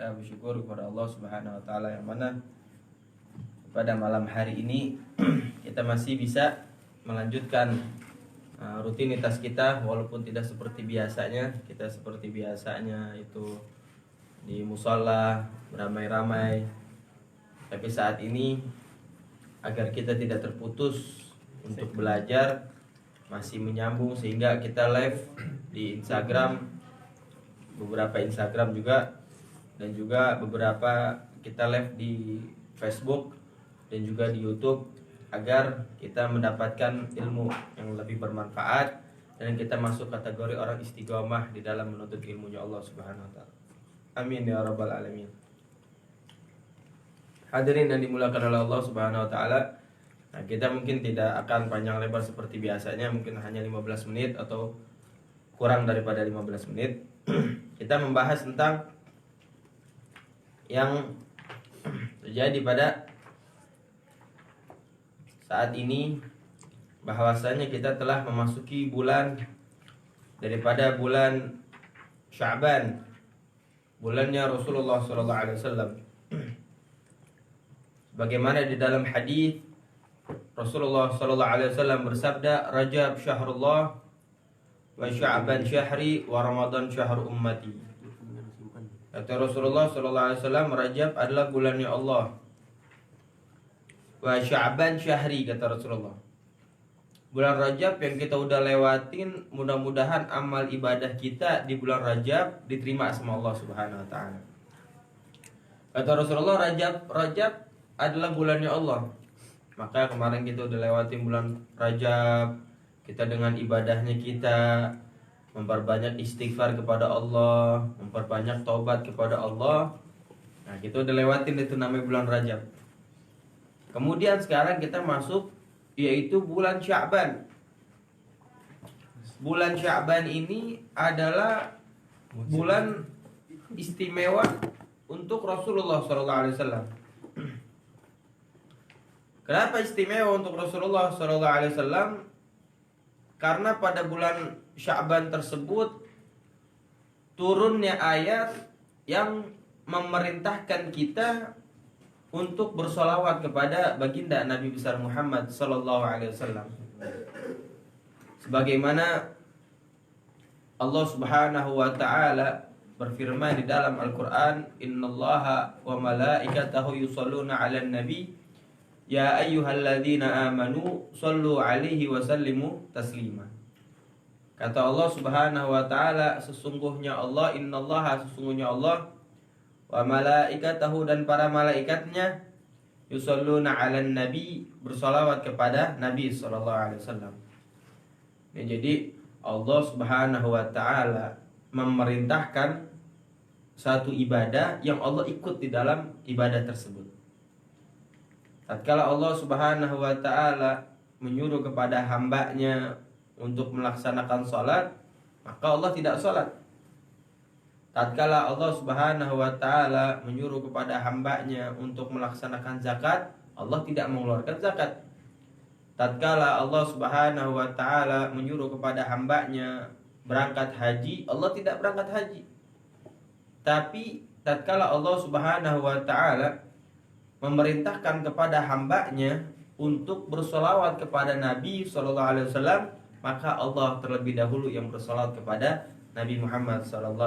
kita bersyukur kepada Allah Subhanahu wa taala yang mana pada malam hari ini kita masih bisa melanjutkan rutinitas kita walaupun tidak seperti biasanya. Kita seperti biasanya itu di musala beramai-ramai. Tapi saat ini agar kita tidak terputus untuk belajar, masih menyambung sehingga kita live di Instagram, beberapa Instagram juga, dan juga beberapa kita live di Facebook dan juga di YouTube agar kita mendapatkan ilmu yang lebih bermanfaat dan kita masuk kategori orang istiqomah di dalam menuntut ilmunya Allah Subhanahu wa taala. Amin ya rabbal alamin. Hadirin yang dimuliakan oleh Allah Subhanahu wa taala. Nah, kita mungkin tidak akan panjang lebar seperti biasanya, mungkin hanya 15 menit atau kurang daripada 15 menit. Kita membahas tentang yang terjadi pada saat ini, bahwasanya kita telah memasuki bulan daripada bulan Sya'ban, bulannya Rasulullah SAW. Bagaimana di dalam hadis Rasulullah SAW bersabda, Rajab syahrullah wa Sya'ban syahri wa Ramadan syahr ummati. Kata Rasulullah SAW, Rajab adalah bulannya Allah, wa Sya'ban syahri, kata Rasulullah. Bulan Rajab yang kita udah lewatin, mudah-mudahan amal ibadah kita di bulan Rajab diterima sama Allah Subhanahu wa taala. Kata Rasulullah, Rajab adalah bulannya Allah. Maka kemarin kita udah lewatin bulan Rajab, kita dengan ibadahnya kita memperbanyak istighfar kepada Allah, memperbanyak taubat kepada Allah. Nah, kita udah lewatin itu namanya bulan Rajab. Kemudian sekarang kita masuk yaitu bulan Sya'ban. Bulan Sya'ban ini adalah bulan istimewa untuk Rasulullah SAW. Kenapa istimewa untuk Rasulullah SAW? Karena pada bulan Sya'ban tersebut turunnya ayat yang memerintahkan kita untuk bersolawat kepada baginda Nabi besar Muhammad SAW. Sebagaimana Allah Subhanahu wa taala berfirman di dalam Al-Qur'an, Innallaha wa malaikatahu yusholluna 'alan nabi ya ayyuhalladzina amanu shallu 'alaihi wa sallimu taslima. Kata Allah Subhanahu wa taala, sesungguhnya Allah, innallaha, sesungguhnya Allah, wa malaikatahu, dan para malaikatnya, yusholluna 'alan nabi, bersolawat kepada Nabi sallallahu alaihi wasallam. Jadi Allah Subhanahu wa taala memerintahkan satu ibadah yang Allah ikut di dalam ibadah tersebut. Tatkala Allah Subhanahu wa taala menyuruh kepada hambanya untuk melaksanakan salat, maka Allah tidak salat. Tatkala Allah Subhanahu wa taala menyuruh kepada hambanya untuk melaksanakan zakat, Allah tidak mengeluarkan zakat. Tatkala Allah Subhanahu wa taala menyuruh kepada hambanya berangkat haji, Allah tidak berangkat haji. Tapi tatkala Allah Subhanahu wa taala memerintahkan kepada hambanya untuk bersolawat kepada Nabi SAW, maka Allah terlebih dahulu yang bersolawat kepada Nabi Muhammad SAW.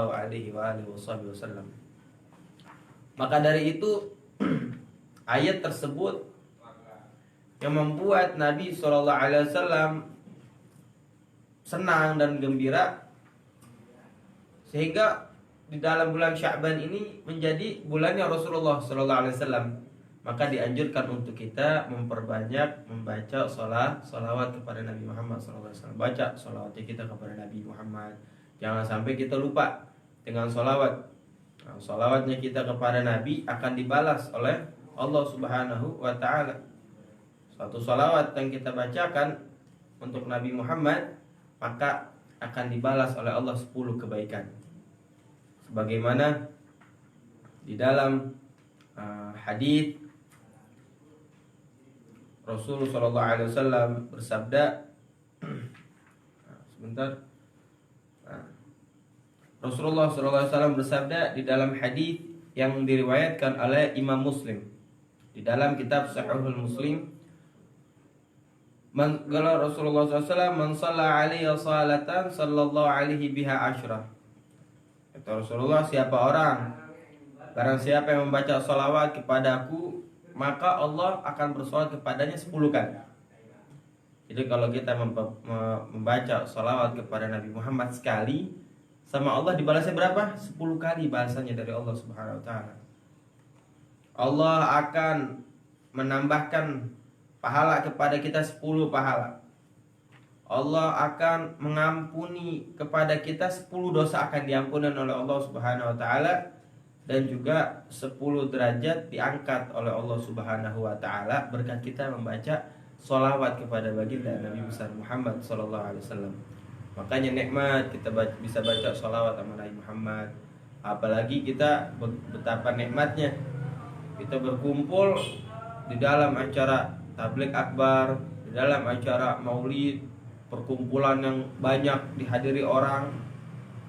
Maka dari itu ayat tersebut yang membuat Nabi SAW senang dan gembira, sehingga di dalam bulan Sya'ban ini menjadi bulannya Rasulullah SAW. Maka dianjurkan untuk kita memperbanyak membaca salawat kepada Nabi Muhammad SAW. Baca salawatnya kita kepada Nabi Muhammad. Jangan sampai kita lupa dengan salawat. Nah, salawatnya kita kepada Nabi akan dibalas oleh Allah Subhanahu wa ta'ala. Suatu salawat yang kita bacakan untuk Nabi Muhammad, maka akan dibalas oleh Allah 10 kebaikan. Sebagaimana di dalam hadis Rasulullah SAW bersabda, Rasulullah SAW bersabda di dalam hadis yang diriwayatkan oleh Imam Muslim di dalam kitab Sahihul Muslim. Kalau Rasulullah SAW, man shalla alaihi salatan sallallahu alaihi biha asyrah. Kata Rasulullah, siapa orang, barang siapa yang membaca salawat kepadaku, maka Allah akan bersolawat kepadanya 10 kali. Jadi kalau kita membaca salawat kepada Nabi Muhammad sekali, sama Allah dibalasnya berapa? 10 kali balasannya dari Allah Subhanahu wa taala. Allah akan menambahkan pahala kepada kita 10 pahala. Allah akan mengampuni kepada kita 10 dosa akan diampuni oleh Allah Subhanahu wa taala, dan juga 10 derajat diangkat oleh Allah Subhanahu wa taala berkat kita membaca sholawat kepada baginda Nabi besar Muhammad sallallahu alaihi wasallam. Makanya nikmat kita bisa baca sholawat sama Nabi Muhammad. Apalagi kita betapa nikmatnya kita berkumpul di dalam acara tabligh akbar, di dalam acara maulid, perkumpulan yang banyak dihadiri orang,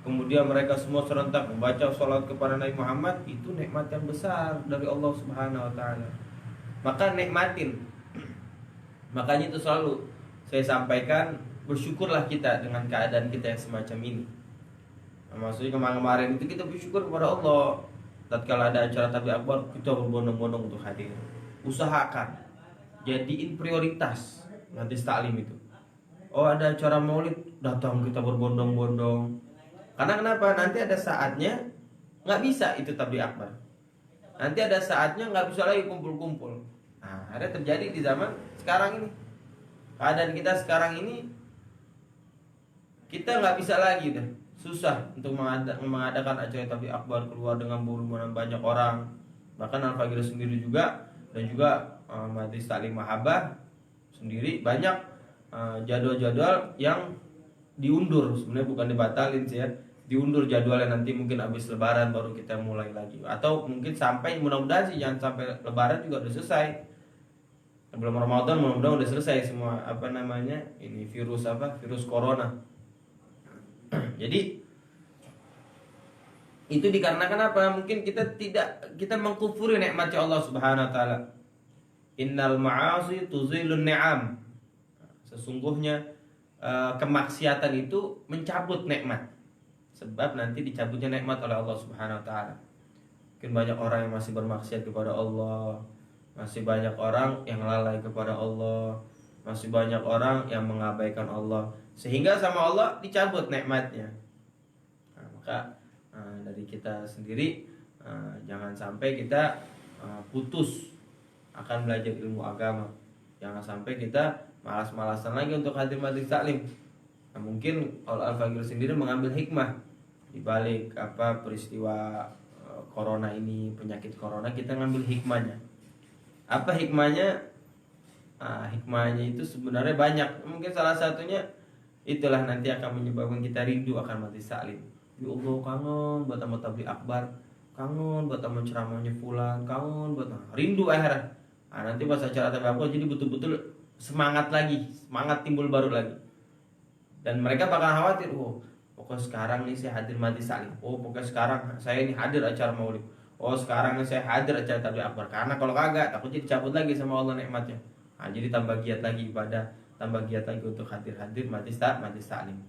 kemudian mereka semua serentak membaca sholawat kepada Nabi Muhammad. Itu nikmat yang besar dari Allah Subhanahu wa taala. Maka nikmatin. Makanya itu selalu saya sampaikan, bersyukurlah kita dengan keadaan kita yang semacam ini. Nah, maksudnya kemarin itu kita bersyukur kepada Allah. Tatkala ada acara tabligh akbar, kita berbondong-bondong untuk hadir. Usahakan jadiin prioritas nanti taklim itu. Oh, ada acara maulid, datang kita berbondong-bondong. Karena kenapa? Nanti ada saatnya nggak bisa itu tabligh akbar. Nanti ada saatnya nggak bisa lagi kumpul-kumpul. Nah, ada terjadi di zaman sekarang ini. Keadaan kita sekarang ini, kita nggak bisa lagi deh. Susah untuk mengadakan acara tabligh akbar keluar dengan kerumunan banyak orang. Bahkan Al-Fagir sendiri juga, dan juga Majelis Taklim Mahabbah sendiri banyak jadwal-jadwal yang diundur. Sebenarnya bukan dibatalin sih ya, diundur jadwalnya, nanti mungkin habis lebaran baru kita mulai lagi, atau mungkin sampai, mudah-mudahan sih jangan sampai lebaran juga udah selesai. Sebelum Ramadan mudah-mudahan udah selesai semua ini virus corona. Jadi itu dikarenakan apa? Mungkin kita mengkufuri nikmat Allah Subhanahu wa taala. Innal ma'asi tuzilun ni'am. Sesungguhnya kemaksiatan itu mencabut nikmat. Sebab nanti dicabutnya nikmat oleh Allah Subhanahu wa taala. Mungkin banyak orang yang masih bermaksiat kepada Allah, masih banyak orang yang lalai kepada Allah, masih banyak orang yang mengabaikan Allah, sehingga sama Allah dicabut nikmatnya. Nah, maka dari kita sendiri jangan sampai kita putus akan belajar ilmu agama. Jangan sampai kita malas-malasan lagi untuk hadir majelis taklim. Nah, mungkin Al-Fagir sendiri mengambil hikmah di balik peristiwa corona ini, penyakit corona, kita ngambil hikmahnya. Apa hikmahnya? Hikmahnya itu sebenarnya banyak. Mungkin salah satunya itulah nanti akan menyebabkan kita rindu akan majelis taklim. Ya Allah, kangen buat sama tabligh akbar, kangen buat sama ceramahnya fulan, kangen buat rindu akhirat. Nanti pas acara tabligh akbar jadi betul-betul semangat lagi, semangat timbul baru lagi. Dan mereka bakal khawatir, pokoknya sekarang nih saya hadir majelis taklim. Pokoknya sekarang saya ini hadir acara maulid. Sekarang nih saya hadir acara tabligh akbar. Karena kalau kagak takutnya dicabut lagi sama Allah nikmatnya. Jadi tambah giat lagi ibadah, tambah giat lagi untuk hadir majelis taklim.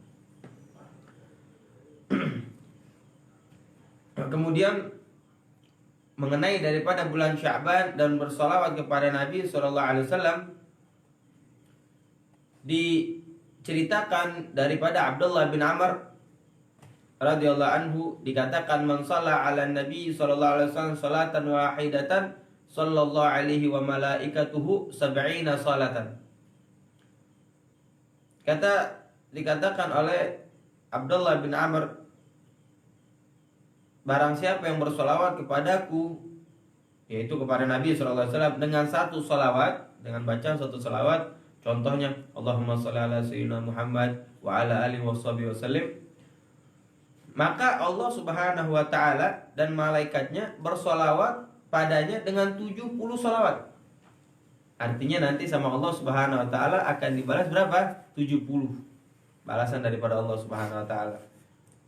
Kemudian mengenai daripada bulan Sya'ban dan bersolawat kepada Nabi SAW, diceritakan daripada Abdullah bin Amr radhiyallahu anhu, dikatakan man shalla 'ala Nabi sallallahu alaihi wasallam salatan wahidatan sallallahu alaihi wa malaikatuhu 70 salatan. Dikatakan oleh Abdullah bin Amr, barang siapa yang bersolawat kepadaku, yaitu kepada Nabi SAW, dengan satu solawat, dengan bacaan satu solawat, contohnya Allahumma sholli ala sayyidina Muhammad wa ala alihi wasallim, maka Allah Subhanahu wa ta'ala dan malaikatnya bersolawat padanya dengan 70 solawat. Artinya nanti sama Allah Subhanahu wa ta'ala akan dibalas berapa? 70 balasan daripada Allah Subhanahu wa ta'ala.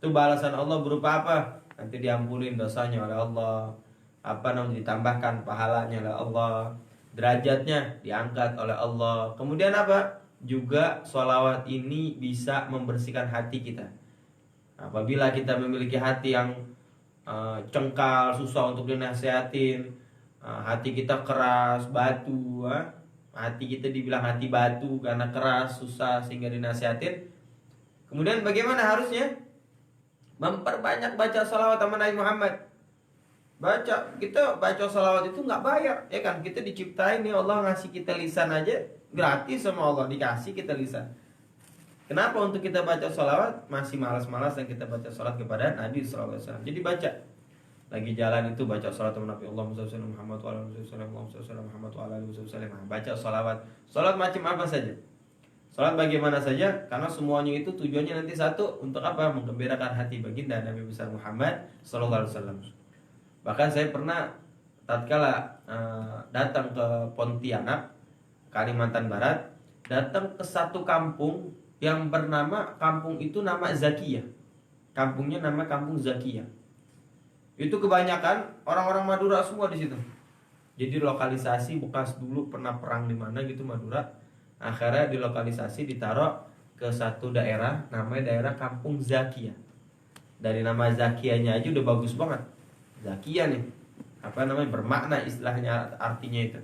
Itu balasan Allah berupa apa? Nanti diampunin dosanya oleh Allah, apa namanya, ditambahkan pahalanya oleh Allah, derajatnya diangkat oleh Allah. Kemudian apa? Juga sholawat ini bisa membersihkan hati kita. Apabila kita memiliki hati yang cengkal, susah untuk dinasihatin, hati kita keras, batu, hati kita dibilang hati batu karena keras, susah sehingga dinasihatin. Kemudian bagaimana harusnya? Memperbanyak baca sholawat sama Nabi Muhammad. Kita baca sholawat itu nggak bayar, ya kan? Kita diciptain nih Allah ngasih kita lisan aja gratis sama Allah, dikasih kita lisan. Kenapa untuk kita baca sholawat masih malas-malas dan kita baca sholawat kepada Nabi SAW? Jadi baca. Lagi jalan itu baca sholawat kepada Nabi Allah Muhammad SAW. Baca sholawat. Sholawat macam apa saja. Sholawat bagaimana saja. Karena semuanya itu tujuannya nanti satu. Untuk apa? Menggembirakan hati baginda Nabi besar Muhammad SAW. Bahkan saya pernah tatkala datang ke Pontianak, Kalimantan Barat, datang ke satu kampung yang bernama, kampung itu nama Zakiyah. Kampungnya nama Kampung Zakiyah. Itu kebanyakan orang-orang Madura semua di situ. Jadi lokalisasi bekas dulu pernah perang di mana gitu Madura. Akhirnya dilokalisasi ditaruh ke satu daerah, namanya daerah Kampung Zakiyah. Dari nama Zakiyahnya aja udah bagus banget. Zakiyah nih, apa namanya, bermakna istilahnya, artinya itu.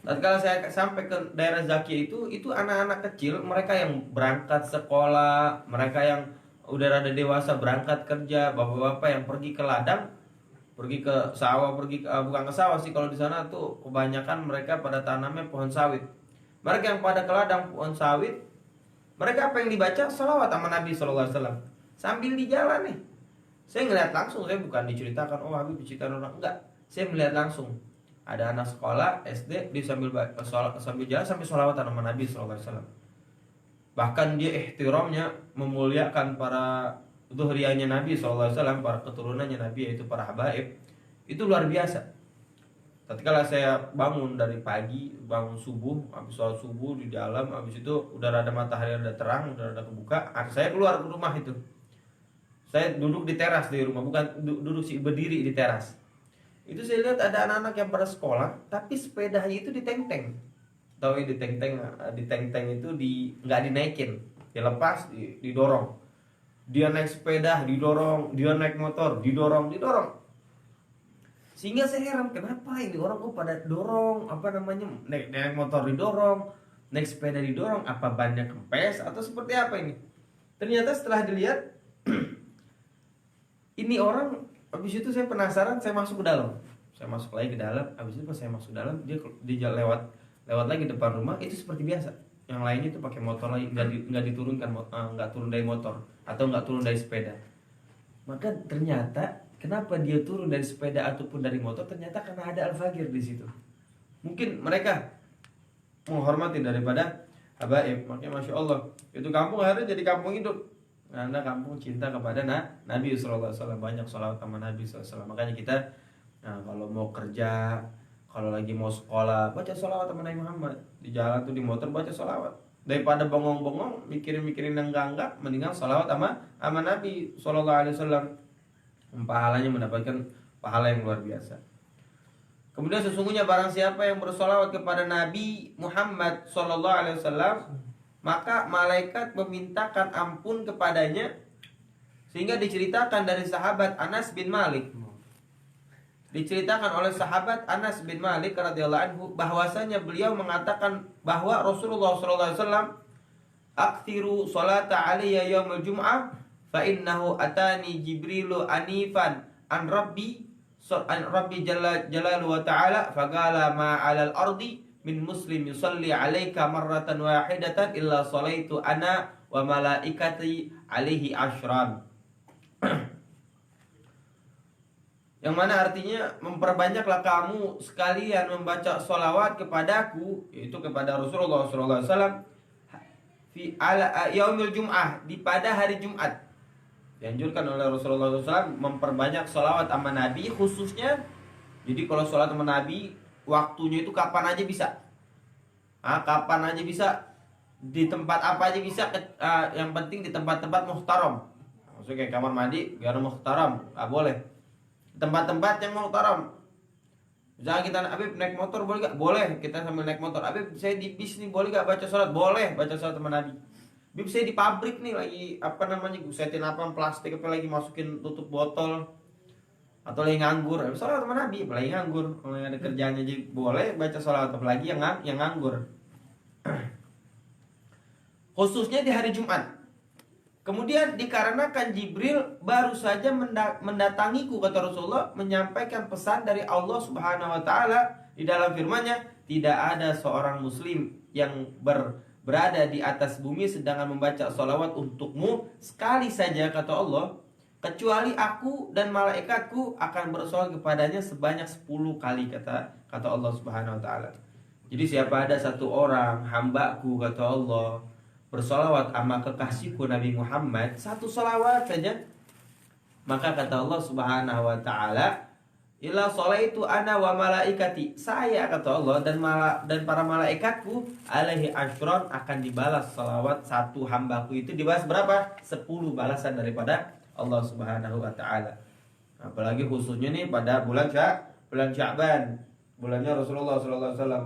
Tatkala saya sampai ke daerah Zakiyah itu anak-anak kecil, mereka yang berangkat sekolah, mereka yang udah rada dewasa berangkat kerja, bapak-bapak yang pergi ke ladang, pergi ke sawah, bukan ke sawah sih, kalau di sana tuh kebanyakan mereka pada tanamnya pohon sawit. Mereka yang pada ke ladang pohon sawit, mereka apa yang dibaca? Sholawat sama Nabi SAW. Sambil di jalan nih, saya ngeliat langsung, saya bukan diceritakan, oh Habib diceritakan orang, enggak. Saya melihat langsung. Ada anak sekolah SD, dia sambil jalan sambil sholawatan sama Nabi SAW. Bahkan dia ihtiramnya, memuliakan para zuhriyahnya Nabi SAW, para keturunannya Nabi, yaitu para habaib. Itu luar biasa. Tatkala saya bangun dari pagi, bangun subuh, habis sholat subuh di dalam, habis itu udah rada matahari udah terang, udah rada kebuka, saya keluar ke rumah itu. Saya duduk di teras di rumah, bukan duduk sih, berdiri di teras. Itu saya lihat ada anak-anak yang pada sekolah, tapi sepedanya itu diteng-teng. Tahu ya, diteng-teng itu nggak dinaikin, dilepas, didorong. Dia naik sepeda, didorong. Dia naik motor, didorong. Sehingga saya heran, kenapa ini orang kok pada dorong, apa namanya, naik motor didorong, naik sepeda didorong, apa bannya kempes atau seperti apa ini? Ternyata setelah dilihat, ini orang. Habis itu saya penasaran, saya masuk ke dalam. Saya masuk lagi ke dalam. Habis itu pas saya masuk ke dalam, dia lewat lagi depan rumah, itu seperti biasa. Yang lainnya itu pakai motor lagi, nggak diturunkan, nggak turun dari motor atau nggak turun dari sepeda. Maka ternyata kenapa dia turun dari sepeda ataupun dari motor? Ternyata karena ada al-faqir di situ. Mungkin mereka menghormati daripada habaib. Makanya masya Allah, itu kampung akhirnya jadi kampung hidup. Karena kampung cinta kepada Nabi SAW, banyak sholawat sama Nabi SAW. Makanya kita, kalau mau kerja, kalau lagi mau sekolah, baca sholawat sama Nabi Muhammad. Di jalan tuh, di motor, baca sholawat. Daripada bengong-bengong, mikirin-mikirin yang enggak, mendingan sholawat sama Nabi SAW. Pahalanya mendapatkan pahala yang luar biasa. Kemudian sesungguhnya barang siapa yang bersolawat kepada Nabi Muhammad SAW, maka malaikat memintakan ampun kepadanya. Sehingga diceritakan dari sahabat Anas bin Malik, diceritakan oleh sahabat Anas bin Malik radhiyallahu anhu, bahwasanya beliau mengatakan bahwa Rasulullah SAW, "Aktsiru sholata alayya yaumul jum'ah fa innahu atani Jibrilu anifan an Rabbi jalla wa ta'ala faqala ma 'alal ardi min muslim yusalli alaika marratan wahidatan illa salaitu ana wa malaikati alaihi ashran." Yang mana artinya, memperbanyaklah kamu sekalian membaca sholawat kepadaku, yaitu kepada Rasulullah SAW, fi ala yaumil jum'ah, di pada hari Jumat. Dianjurkan oleh Rasulullah SAW memperbanyak sholawat sama Nabi khususnya. Jadi kalau sholat sama Nabi, waktunya itu kapan aja bisa. Kapan aja bisa, di tempat apa aja bisa, yang penting di tempat-tempat muhtaram. Maksudnya kayak kamar mandi, biar muhtaram, nggak boleh. tempat-tempat yang muhtaram. Misalnya kita Habib naik motor boleh gak? Boleh, kita sambil naik motor. Habib saya di bis nih boleh gak baca sholat? Boleh, baca sholat teman Nabi. Habib saya di pabrik nih lagi apa namanya gusetin apa plastik apa lagi masukin tutup botol atau lagi nganggur. Habib sholat teman Nabi, apalagi nganggur. Kalau yang ada kerjanya jadi boleh baca sholat, apalagi yang nganggur. Khususnya di hari Jumat. Kemudian dikarenakan Jibril baru saja mendatangiku, kata Rasulullah, menyampaikan pesan dari Allah Subhanahu wa taala di dalam firman-Nya, tidak ada seorang muslim yang berada di atas bumi sedangkan membaca sholawat untukmu sekali saja, kata Allah, kecuali aku dan malaikatku akan bersolawat kepadanya sebanyak 10 kali, kata Allah Subhanahu wa taala. Jadi siapa ada satu orang hambaku, kata Allah, bersolawat sama kekasihku Nabi Muhammad, satu solawat saja, maka kata Allah Subhanahu wa taala, illa sholaitu ana wa malaikati, saya, kata Allah, dan para malaikatku, alaihi asyron, akan dibalas solawat satu hambaku itu dibalas berapa? 10 balasan daripada Allah Subhanahu wa taala. Apalagi khususnya nih pada bulan Sya'ban, bulannya Rasulullah sallallahu alaihi wasallam.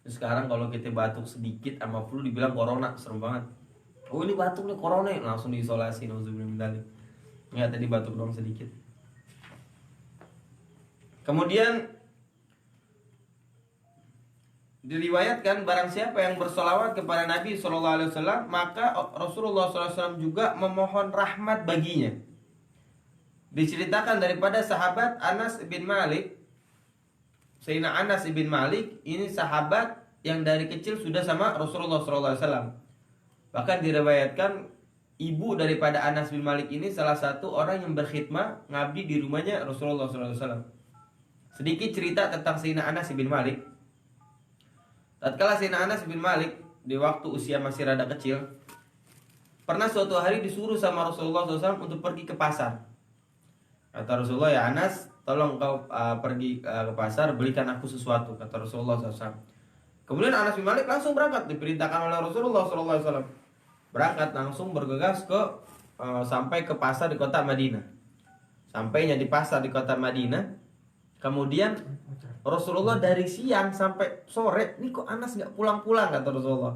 Sekarang kalau kita batuk sedikit sama flu dibilang corona, serem banget. Oh ini batuk nih corona, langsung diisolasi, nauzubillah. Ya tadi batuk doang sedikit. Kemudian diriwayatkan barang siapa yang bersolawat kepada Nabi SAW, maka Rasulullah SAW juga memohon rahmat baginya. Diceritakan daripada sahabat Anas bin Malik, Sayyidina Anas bin Malik ini sahabat yang dari kecil sudah sama Rasulullah SAW. Bahkan diriwayatkan ibu daripada Anas bin Malik ini salah satu orang yang berkhidmah ngabdi di rumahnya Rasulullah SAW. Sedikit cerita tentang Sayyidina Anas bin Malik. Tatkala Sayyidina Anas bin Malik di waktu usia masih rada kecil, pernah suatu hari disuruh sama Rasulullah SAW untuk pergi ke pasar. Kata Rasulullah, ya Anas, tolong kau pergi ke pasar, belikan aku sesuatu, kata Rasulullah SAW. Kemudian Anas bin Malik langsung berangkat, diperintahkan oleh Rasulullah SAW. Berangkat langsung bergegas ke sampai ke pasar di kota Madinah. Sampainya di pasar di kota Madinah, kemudian Rasulullah dari siang sampai sore, nih kok Anas nggak pulang-pulang, kata Rasulullah.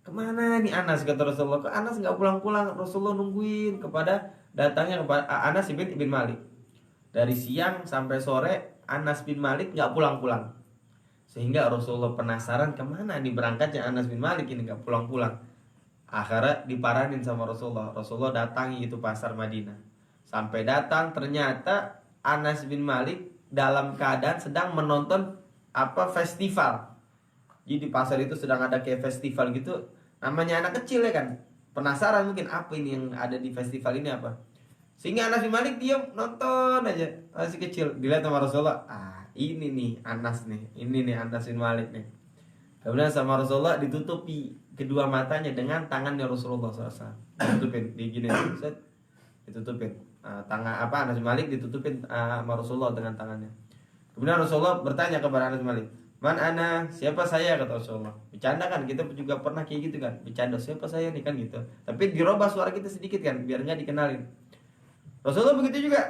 Kemana nih Anas, kata Rasulullah. Kok Anas nggak pulang-pulang? Rasulullah nungguin kepada datangnya kepada Anas bin Malik. Dari siang sampai sore Anas bin Malik nggak pulang-pulang, sehingga Rasulullah penasaran kemana nih berangkatnya Anas bin Malik ini nggak pulang-pulang. Akhirnya diparanin sama Rasulullah. Rasulullah datangi itu pasar Madinah. Sampai datang ternyata Anas bin Malik dalam keadaan sedang menonton festival. Jadi di pasar itu sedang ada kayak festival gitu. Namanya anak kecil ya kan, penasaran mungkin apa ini yang ada di festival ini apa. Sehingga Anas bin Malik diam nonton aja, masih kecil. Dilihat sama Rasulullah, ini nih Anas nih, ini nih Anas bin Malik nih. Kemudian sama Rasulullah ditutupi kedua matanya dengan tangannya Rasulullah SAW. Ditutupin, digini, set, ditutupin. Tangan Anas bin Malik ditutupin sama Rasulullah dengan tangannya. Kemudian Rasulullah bertanya kepada Anas bin Malik, "Man ana? Siapa saya?" kata Rasulullah. Bercanda kan, kita juga pernah kayak gitu kan. Bercanda, siapa saya nih kan gitu. Tapi dirubah suara kita sedikit kan biar nggak dikenalin. Rasulullah begitu juga.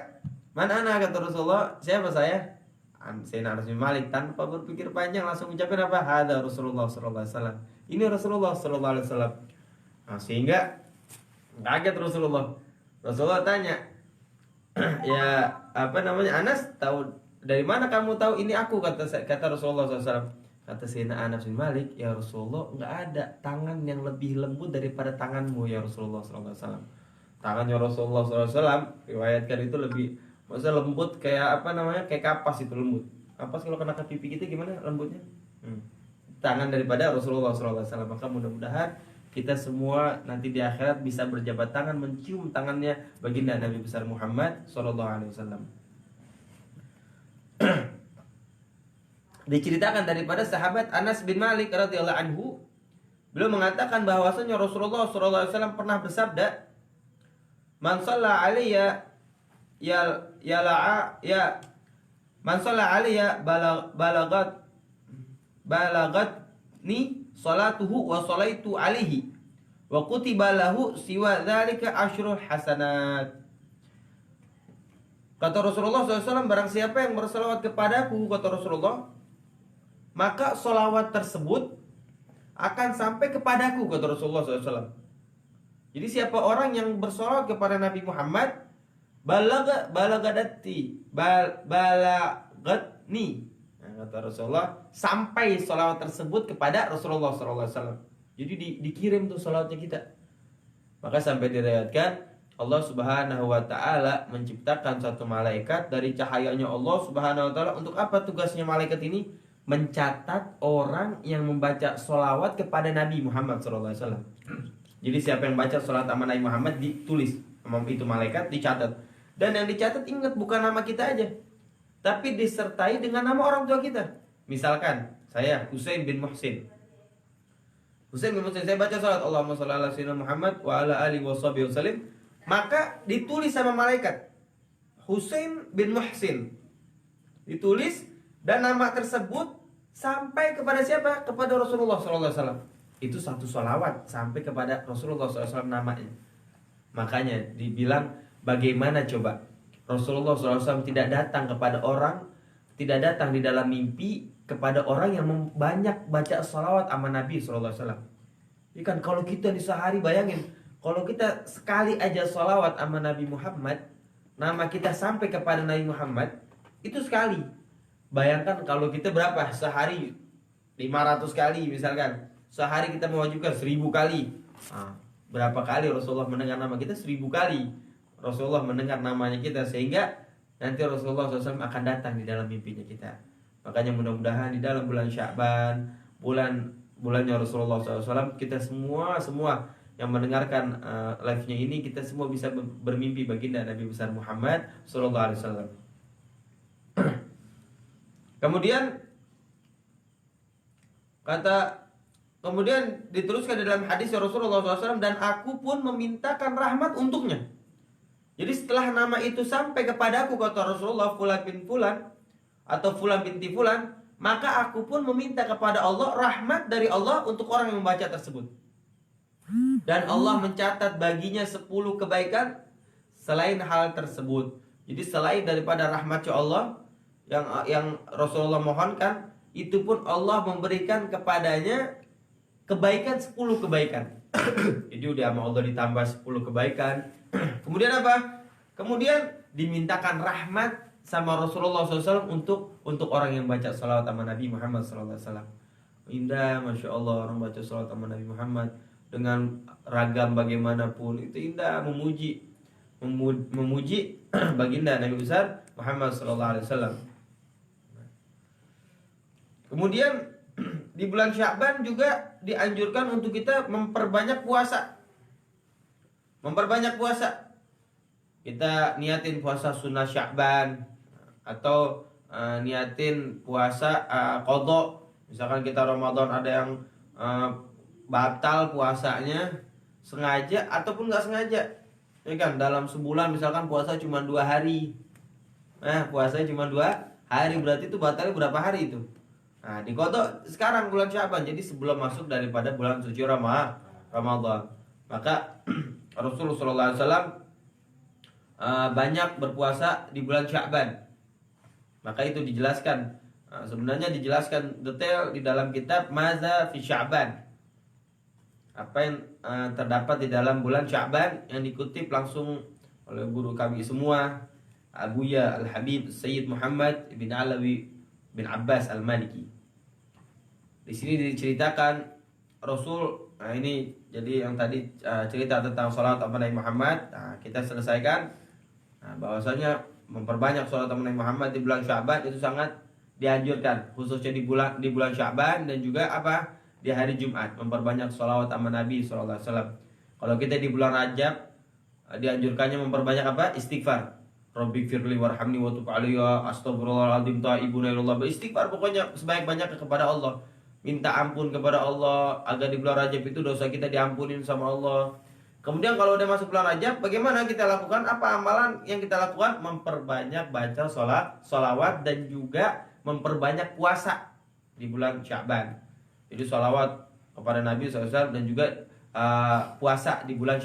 "Man ana?" kata Rasulullah, "Siapa saya?" Sayyidina Anas bin Malik tanpa berpikir panjang langsung ucapin apa? Hada Rasulullah sallallahu alaihi wasallam. Ini Rasulullah sallallahu alaihi wasallam. Sehingga kaget Rasulullah. Rasulullah tanya, "Ya, Anas, tahu dari mana kamu tahu ini aku?" kata Rasulullah SAW. Kata Sayyidina Anas bin Malik, "Ya Rasulullah, nggak ada tangan yang lebih lembut daripada tanganmu ya Rasulullah SAW." Tangannya Rasulullah SAW riwayatkan itu lebih, maksudnya lembut kayak kayak kapas, itu lembut. Kapas kalau kena ke pipi kita gimana lembutnya? Tangan daripada Rasulullah SAW. Maka mudah-mudahan kita semua nanti di akhirat bisa berjabat tangan mencium tangannya baginda Nabi besar Muhammad SAW. Diceritakan daripada sahabat Anas bin Malik radhiyallahu anhu, beliau mengatakan bahwasanya Rasulullah SAW pernah bersabda, "Man shalla alayya man shalla alayya balagat balaghatni salatuhu wa salaitu alaihi wa kutiba lahu siwa dzalika asyrul hasanat. Kata Rasulullah SAW, barang siapa yang bersolawat kepadaku, kata Rasulullah, maka solawat tersebut akan sampai kepadaku, kata Rasulullah SAW. Jadi siapa orang yang bersolawat kepada Nabi Muhammad, balagatni, nah, kata Rasulullah, sampai solawat tersebut kepada Rasulullah SAW. Jadi dikirim tuh solawatnya kita. Maka sampai diriwayatkan Allah Subhanahu wa taala menciptakan satu malaikat dari cahayanya Allah Subhanahu wa taala. Untuk apa tugasnya malaikat ini? Mencatat orang yang membaca sholawat kepada Nabi Muhammad SAW. Jadi siapa yang baca sholawat sama Nabi Muhammad ditulis sama itu malaikat, dicatat. Dan yang dicatat, ingat, bukan nama kita aja, tapi disertai dengan nama orang tua kita. Misalkan saya Husain bin Muhsin. Saya baca sholawat Allahumma sholli ala sayyidina Muhammad wa ala alihi washabihi wasallim. Maka ditulis sama malaikat Husain bin Muhsin, ditulis, dan nama tersebut sampai kepada siapa? Kepada Rasulullah SAW. Itu satu sholawat sampai kepada Rasulullah SAW namanya. Makanya dibilang, bagaimana coba Rasulullah SAW tidak datang kepada orang, tidak datang di dalam mimpi kepada orang yang banyak baca sholawat sama Nabi SAW. Ikan kalau kita di sehari, bayangin, kalau kita sekali aja sholawat sama Nabi Muhammad, nama kita sampai kepada Nabi Muhammad, itu sekali. Bayangkan kalau kita berapa? Sehari 500 kali misalkan. Sehari kita mewajibkan 1000 kali. Nah, berapa kali Rasulullah mendengar nama kita? 1000 kali Rasulullah mendengar namanya kita, sehingga nanti Rasulullah SAW akan datang di dalam mimpinya kita. Makanya mudah-mudahan di dalam bulan Sya'ban, bulannya Rasulullah SAW, kita semua yang mendengarkan live-nya ini, kita semua bisa bermimpi baginda Nabi besar Muhammad sallallahu alaihi wasallam. Kemudian diteruskan dalam hadis Rasulullah SAW, dan aku pun memintakan rahmat untuknya. Jadi setelah nama itu sampai kepadaku, kata Rasulullah, fulan bin fulan atau fulan binti fulan, maka aku pun meminta kepada Allah rahmat dari Allah untuk orang yang membaca tersebut. Dan Allah mencatat baginya 10 kebaikan selain hal tersebut. Jadi selain daripada rahmat Allah yang Rasulullah mohonkan, itu pun Allah memberikan kepadanya kebaikan 10 kebaikan. Jadi udah sama Allah ditambah 10 kebaikan. Kemudian apa? Kemudian dimintakan rahmat sama Rasulullah SAW untuk orang yang baca salawat sama Nabi Muhammad SAW. Indah, Masya Allah, orang baca salawat sama Nabi Muhammad dengan ragam bagaimanapun, itu indah, memuji baginda Nabi besar Muhammad SAW. Kemudian di bulan Sya'ban juga dianjurkan untuk kita memperbanyak puasa. Kita niatin puasa sunnah Sya'ban, atau niatin puasa qadha. Misalkan kita Ramadan ada yang batal puasanya sengaja ataupun nggak sengaja, ya kan, dalam sebulan misalkan puasa cuma 2 hari. Nah, puasanya cuma 2 hari, berarti itu batalnya berapa hari itu? Nah, di qadha sekarang bulan Sya'ban, jadi sebelum masuk daripada bulan suci Ramadan. Maka Rasulullah SAW banyak berpuasa di bulan Sya'ban. Maka itu dijelaskan, sebenarnya dijelaskan detail di dalam kitab Maza fi Sya'ban, apa yang terdapat di dalam bulan Sya'ban, yang dikutip langsung oleh guru kami semua, Abuya Al-Habib Sayyid Muhammad bin Alawi bin Abbas Al-Maliki. Di sini diceritakan Rasul, nah ini jadi yang tadi cerita tentang sholat sama Nabi Muhammad, nah, kita selesaikan. Nah, bahwasanya memperbanyak sholat sama Nabi Muhammad di bulan Sya'ban itu sangat dianjurkan, khususnya di bulan Sya'ban, dan juga apa, di hari Jumat, memperbanyak sholawat sama Nabi SAW. Kalau kita di bulan Rajab, dianjurkannya memperbanyak apa? Istighfar. Rabbi firli warhamni wa tub alayya, astagfirullahaladzim, ta'ibuna ilallah. Beristighfar pokoknya sebanyak-banyaknya kepada Allah. Minta ampun kepada Allah agar di bulan Rajab itu dosa kita diampunin sama Allah. Kemudian kalau udah masuk bulan Rajab, bagaimana kita lakukan? Apa amalan yang kita lakukan? Memperbanyak baca sholawat dan juga memperbanyak puasa di bulan Sya'ban. Jadi sholawat kepada Nabi SAW dan juga puasa di bulan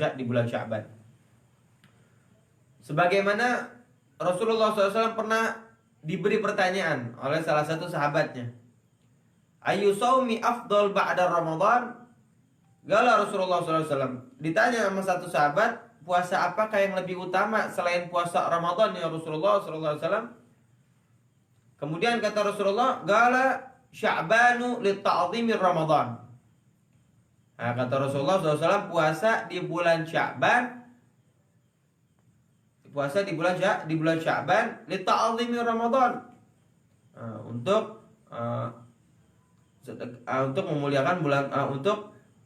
Sya'ban. Sebagaimana Rasulullah SAW pernah diberi pertanyaan oleh salah satu sahabatnya, ayu saumi afdol ba'da Ramadan? Gala Rasulullah SAW ditanya sama satu sahabat, puasa apakah yang lebih utama selain puasa Ramadan ya Rasulullah SAW? Kemudian kata Rasulullah, gala Sya'banu li ta'zimir Ramadan. Nah, kata Rasulullah SAW, puasa di bulan Sya'ban, puasa di bulan Sya'ban li ta'zimir Ramadan. Untuk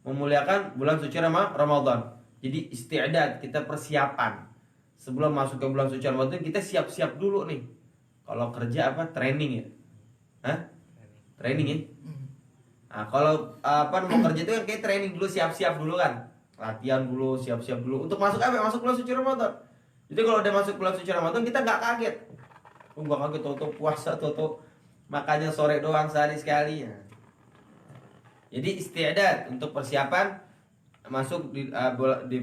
memuliakan bulan suci Ramadan. Jadi isti'dad, kita persiapan. Sebelum masuk ke bulan suci Ramadan kita siap-siap dulu nih. Kalau kerja apa? Training ya. Training ya. Nah, kalau mau kerja itu kan kayak training dulu, siap-siap dulu kan. Latihan dulu, siap-siap dulu untuk masuk apa? Masuk bulan suci Ramadan. Jadi kalau udah masuk bulan suci Ramadan kita nggak kaget. Nggak kaget tuh puasa tuh makanya sore doang sehari sekali. Jadi isti'dad untuk persiapan masuk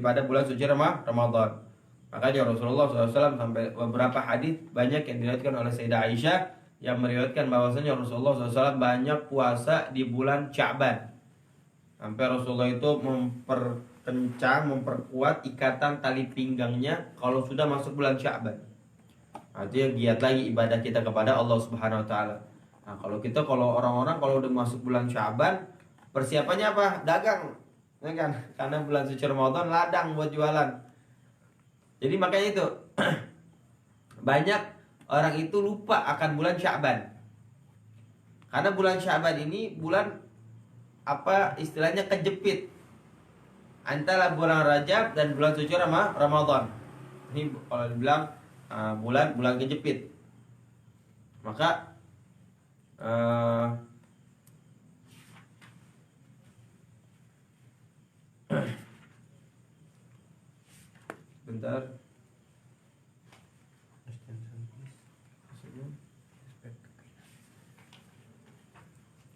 pada bulan suci Ramadan. Makanya Rasulullah SAW sampai beberapa hadis banyak yang diriwayatkan oleh Sayyidah Aisyah yang meriwayatkan bahwasanya Rasulullah SAW banyak puasa di bulan Sya'ban. Sampai Rasulullah itu memperkuat ikatan tali pinggangnya kalau sudah masuk bulan Sya'ban. Artinya giat lagi ibadah kita kepada Allah Subhanahu Wa Taala. Nah, kalau orang-orang kalau udah masuk bulan Sya'ban, persiapannya apa? Dagang, ya kan? Karena bulan suci Ramadan ladang buat jualan. Jadi makanya itu banyak orang itu lupa akan bulan Sya'ban. Karena bulan Sya'ban ini bulan apa istilahnya kejepit antara bulan Rajab dan bulan suci Ramadan. Ini kalau dibilang bulan kejepit. Maka bentar.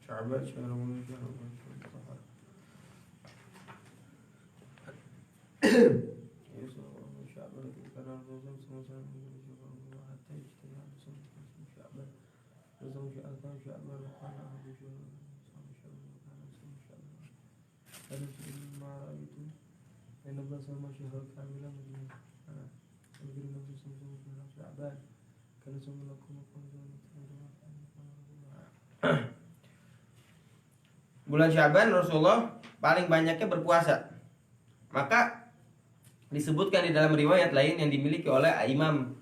Sya'ban bulan Sya'ban Rasulullah paling banyaknya berpuasa. Maka disebutkan di dalam riwayat lain yang dimiliki oleh Imam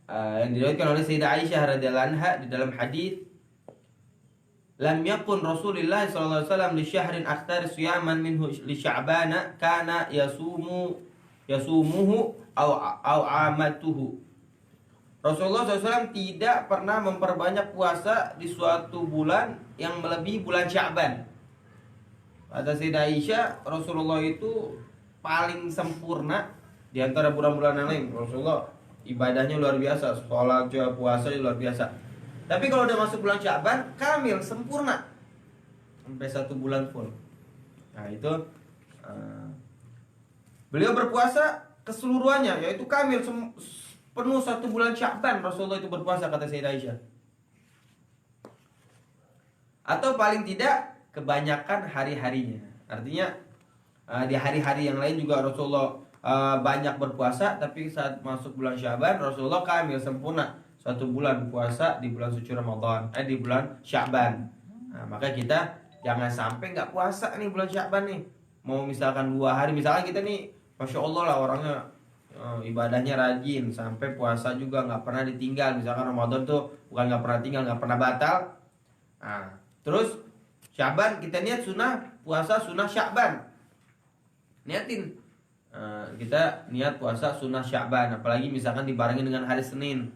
yang diriwayatkan oleh Sayyidah Aisyah radhiyallahu anha di dalam hadis, lam yakun Rasulullah sallallahu alaihi wasallam li syahrin aktsar siyaman minhu li Sya'bana kana yasumuhu au amatuhu. Rasulullah SAW tidak pernah memperbanyak puasa di suatu bulan yang melebihi bulan Sya'ban. Kata Sayyidah Aisyah, Rasulullah itu paling sempurna di antara bulan-bulan yang lain. Rasulullah ibadahnya luar biasa, sholat, puasa luar biasa. Tapi kalau udah masuk bulan Sya'ban, kamil, sempurna sampai 1 bulan full. Nah itu beliau berpuasa keseluruhannya, yaitu kamil, penuh 1 bulan Sya'ban Rasulullah itu berpuasa, kata Sayyidah Aisyah. Atau paling tidak kebanyakan hari-harinya. Artinya di hari-hari yang lain juga Rasulullah banyak berpuasa, tapi saat masuk bulan Sya'ban Rasulullah kamil, sempurna 1 bulan puasa di bulan suci Ramadan, di bulan Sya'ban. Nah, maka kita jangan sampai nggak puasa nih bulan Sya'ban nih. Mau misalkan 2 hari, misalkan kita nih Masya Allah lah orangnya ibadahnya rajin, sampai puasa juga nggak pernah ditinggal. Misalkan Ramadan tuh bukan nggak pernah tinggal, nggak pernah batal. Nah, terus Sya'ban kita niat puasa sunnah Sya'ban, niatin kita niat puasa sunnah Sya'ban. Apalagi misalkan dibarengin dengan hari Senin,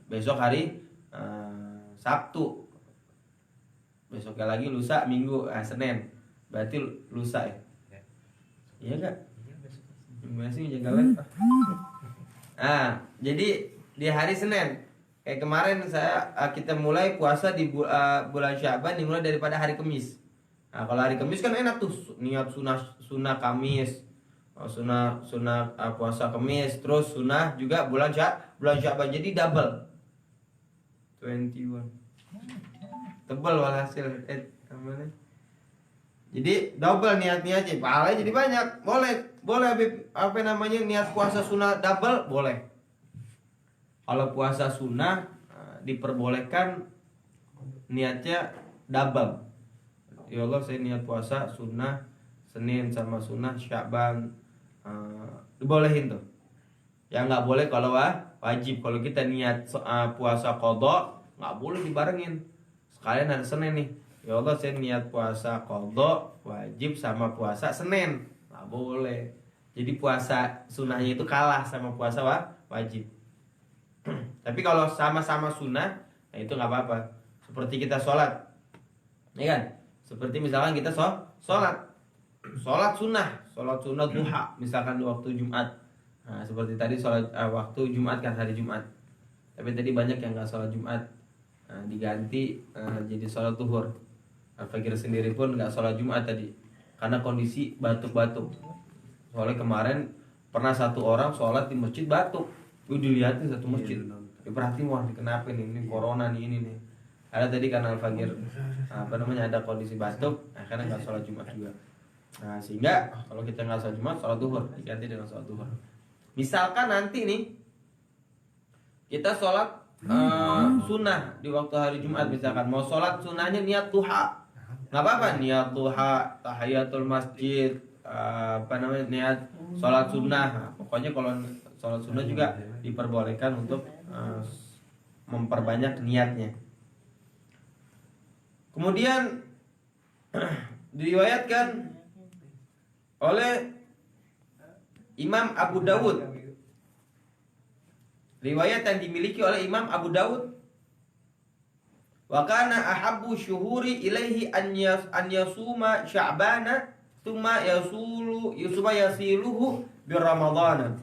besok hari Sabtu, besoknya lagi lusa Minggu, Senin, berarti lusa ya? Iya nggak? Masih jaga live. Jadi di hari Senin Kayak kemarin kita mulai puasa di bulan Syaban dimulai daripada hari Kamis. Nah, kalau hari Kamis kan enak tuh niat sunnah Kamis, puasa Kamis, terus sunnah juga bulan Syaban, jadi double 21. Tebal walhasil namanya. Jadi double niatnya aja, pahalanya jadi banyak. Boleh Habib, apa namanya, niat puasa sunnah double boleh. Kalau puasa sunnah diperbolehkan niatnya double. Ya Allah, saya niat puasa sunnah Senin sama sunnah Sya'ban, dibolehin tuh. Yang nggak boleh kalau wajib. Kalau kita niat puasa qadha, nggak boleh dibarengin. Sekalian ada Senin nih. Ya Allah, saya niat puasa qadha wajib sama puasa Senin, nggak boleh. Jadi puasa sunnahnya itu kalah sama puasa wajib. Tapi kalau sama-sama sunnah, nah itu nggak apa-apa. Seperti kita sholat, ya kan? Seperti misalkan kita sholat sunnah duha, misalkan di waktu Jumat. Nah, seperti tadi sholat waktu Jumat kan, hari Jumat. Tapi tadi banyak yang nggak sholat Jumat, diganti jadi sholat zuhur. Al-Fakir sendiri pun nggak sholat Jumat tadi karena kondisi batuk-batuk. Soalnya kemarin pernah satu orang sholat di masjid batuk. Dilihatin satu masjid, diperhatiin, wah kenapa ini corona nih, ini nih. Ada tadi karena Al-Fajr ada kondisi batuk, karena nggak sholat Jumat juga. Nah, sehingga kalau kita nggak sholat Jumat, sholat duhur diganti dengan sholat duhur. Misalkan nanti nih kita sholat sunnah di waktu hari Jumat, misalkan mau sholat sunnahnya niat duha, nggak apa-apa, niat duha, tahiyatul masjid, niat sholat sunnah. Pokoknya kalau sholat sunnah juga diperbolehkan untuk memperbanyak niatnya. Kemudian diriwayatkan oleh Imam Abu Dawud, riwayat yang dimiliki oleh Imam Abu Dawud, wa kana ahabbu syuhuri ilaihi an yasuma sya'bana thumma yasiluhu bi ramadhana.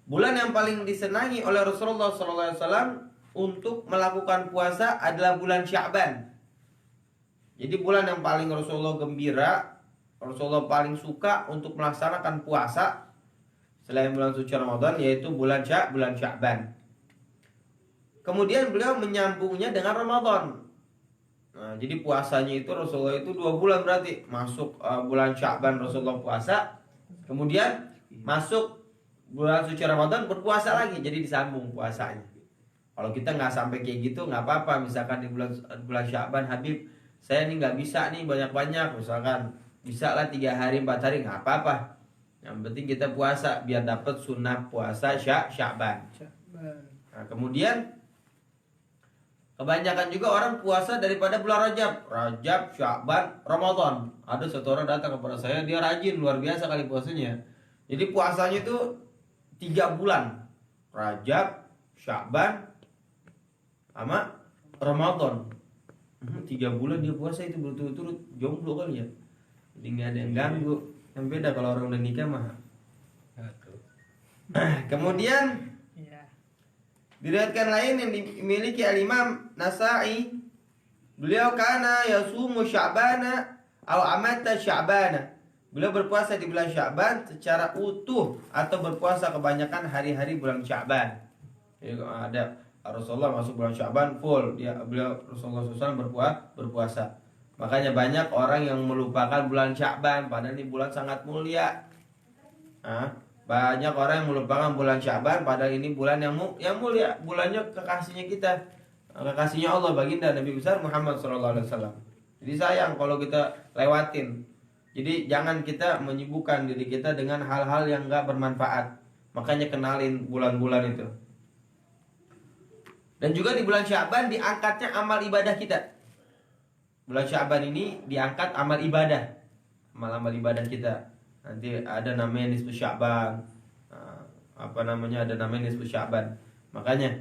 Bulan yang paling disenangi oleh Rasulullah SAW untuk melakukan puasa adalah bulan Sya'ban. Jadi bulan yang paling Rasulullah gembira, Rasulullah paling suka untuk melaksanakan puasa selain bulan suci Ramadan, yaitu bulan Sya'ban. Kemudian beliau menyambungnya dengan Ramadan. Nah, jadi puasanya itu Rasulullah itu 2 bulan, berarti masuk bulan Sya'ban Rasulullah puasa, kemudian masuk bulan suci Ramadan berpuasa lagi, jadi disambung puasanya. Kalau kita nggak sampai kayak gitu nggak apa-apa. Misalkan di bulan Sya'ban, Habib, saya ini nggak bisa nih banyak-banyak, misalkan bisa lah 3 hari 4 hari, nggak apa-apa. Yang penting kita puasa biar dapat sunnah puasa Sya'ban. Nah, kemudian kebanyakan juga orang puasa daripada bulan Rajab, Sya'ban, Ramadan. Ada satu orang datang kepada saya, dia rajin luar biasa kali puasanya. Jadi puasanya itu 3 bulan, Rajab, Sya'ban, sama Ramadan. 3 bulan dia puasa itu berturut-turut, jomblo kali ya. Jadi nggak ada yang ganggu. Yang beda kalau orang udah nikah mah. Kemudian diriwayatkan lain yang dimiliki al-Imam Nasa'i, beliau kana yasumu Sya'bana aw amata Sya'bana. Beliau berpuasa di bulan Sya'ban secara utuh atau berpuasa kebanyakan hari-hari bulan Sya'ban. Jadi ada Rasulullah masuk bulan Sya'ban full, Rasulullah SAW berpuasa. Makanya banyak orang yang melupakan bulan Sya'ban, padahal ini bulan sangat mulia. Banyak orang yang melupakan bulan Sya'ban, padahal ini bulan yang mulia, bulannya kekasihnya kita, kekasihnya Allah, baginda Nabi besar Muhammad SAW. Jadi sayang kalau kita lewatin. Jadi jangan kita menyibukkan diri kita dengan hal-hal yang gak bermanfaat. Makanya kenalin bulan-bulan itu. Dan juga di bulan Sya'ban diangkatnya amal ibadah kita. Bulan Sya'ban ini diangkat amal ibadah, amal-amal ibadah kita. Nanti ada namanya nisfu Sya'ban, ada namanya nisfu Sya'ban. Makanya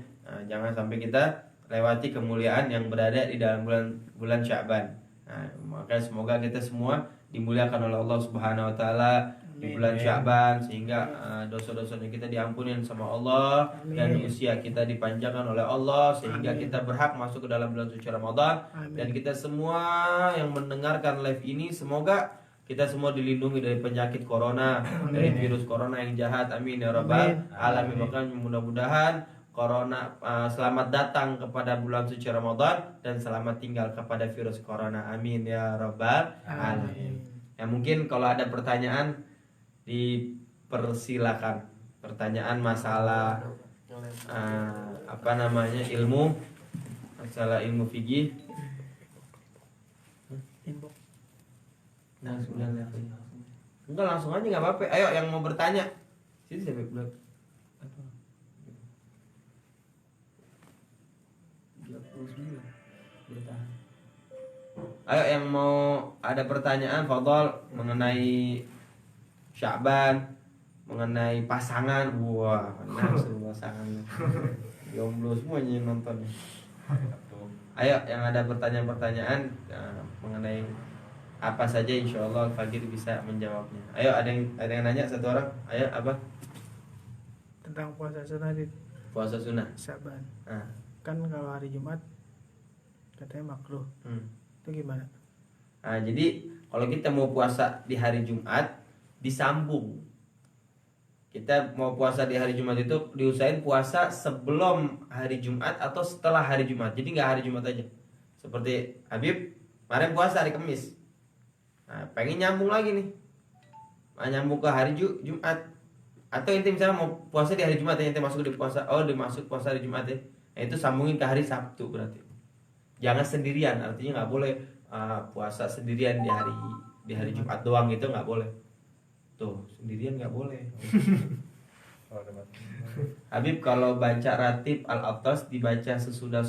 jangan sampai kita lewati kemuliaan yang berada di dalam bulan Sya'ban. Makanya semoga kita semua dimuliakan oleh Allah Subhanahu wa taala di bulan Sya'ban, sehingga dosa-dosanya kita diampunin sama Allah. Amin. Dan usia kita dipanjangkan oleh Allah, sehingga Amin. kita berhak masuk ke dalam bulan suci Ramadan. Amin. Dan kita semua yang mendengarkan live ini, semoga kita semua dilindungi dari penyakit corona, dari virus corona yang jahat. Amin ya rabbal alamin. Bahkan mudah-mudahan corona selamat datang kepada bulan suci Ramadan, dan selamat tinggal kepada virus corona. Amin ya rabbal alamin. Ya, mungkin kalau ada pertanyaan dipersilakan. Pertanyaan masalah ilmu, masalah ilmu fikih. Enggak, langsung aja nggak apa-apa. Ayo yang mau bertanya. Sini siapa belum? Ayo yang mau ada pertanyaan, fadhol, mengenai Sya'ban, mengenai pasangan. Wah, langsung pasangan. Jomblo semuanya yang nonton. Ayo yang ada pertanyaan-pertanyaan mengenai apa saja, insya Allah Fagir bisa menjawabnya. Ayo, ada yang nanya satu orang. Ayo, apa? Tentang puasa sunnah. Puasa sunnah Sya'ban. Nah. Kan kalau hari Jumat katanya makruh. Itu gimana? Nah, jadi kalau kita mau puasa di hari Jumat, disambung. Kita mau puasa di hari Jumat itu diusahain puasa sebelum hari Jumat atau setelah hari Jumat. Jadi nggak hari Jumat aja. Seperti Habib kemarin puasa hari Kamis. Nah, pengen nyambung lagi nih. Nyambung ke hari Jumat. Atau inti misalnya mau puasa di hari Jumat, inti masuk di puasa, dimasuk puasa hari Jumat ya. Nah, itu sambungin ke hari Sabtu berarti. Jangan sendirian, artinya nggak boleh puasa sendirian di hari Jumat doang, itu nggak boleh. Tuh, sendirian nggak boleh. Habib, kalau baca ratib al-Attas dibaca sesudah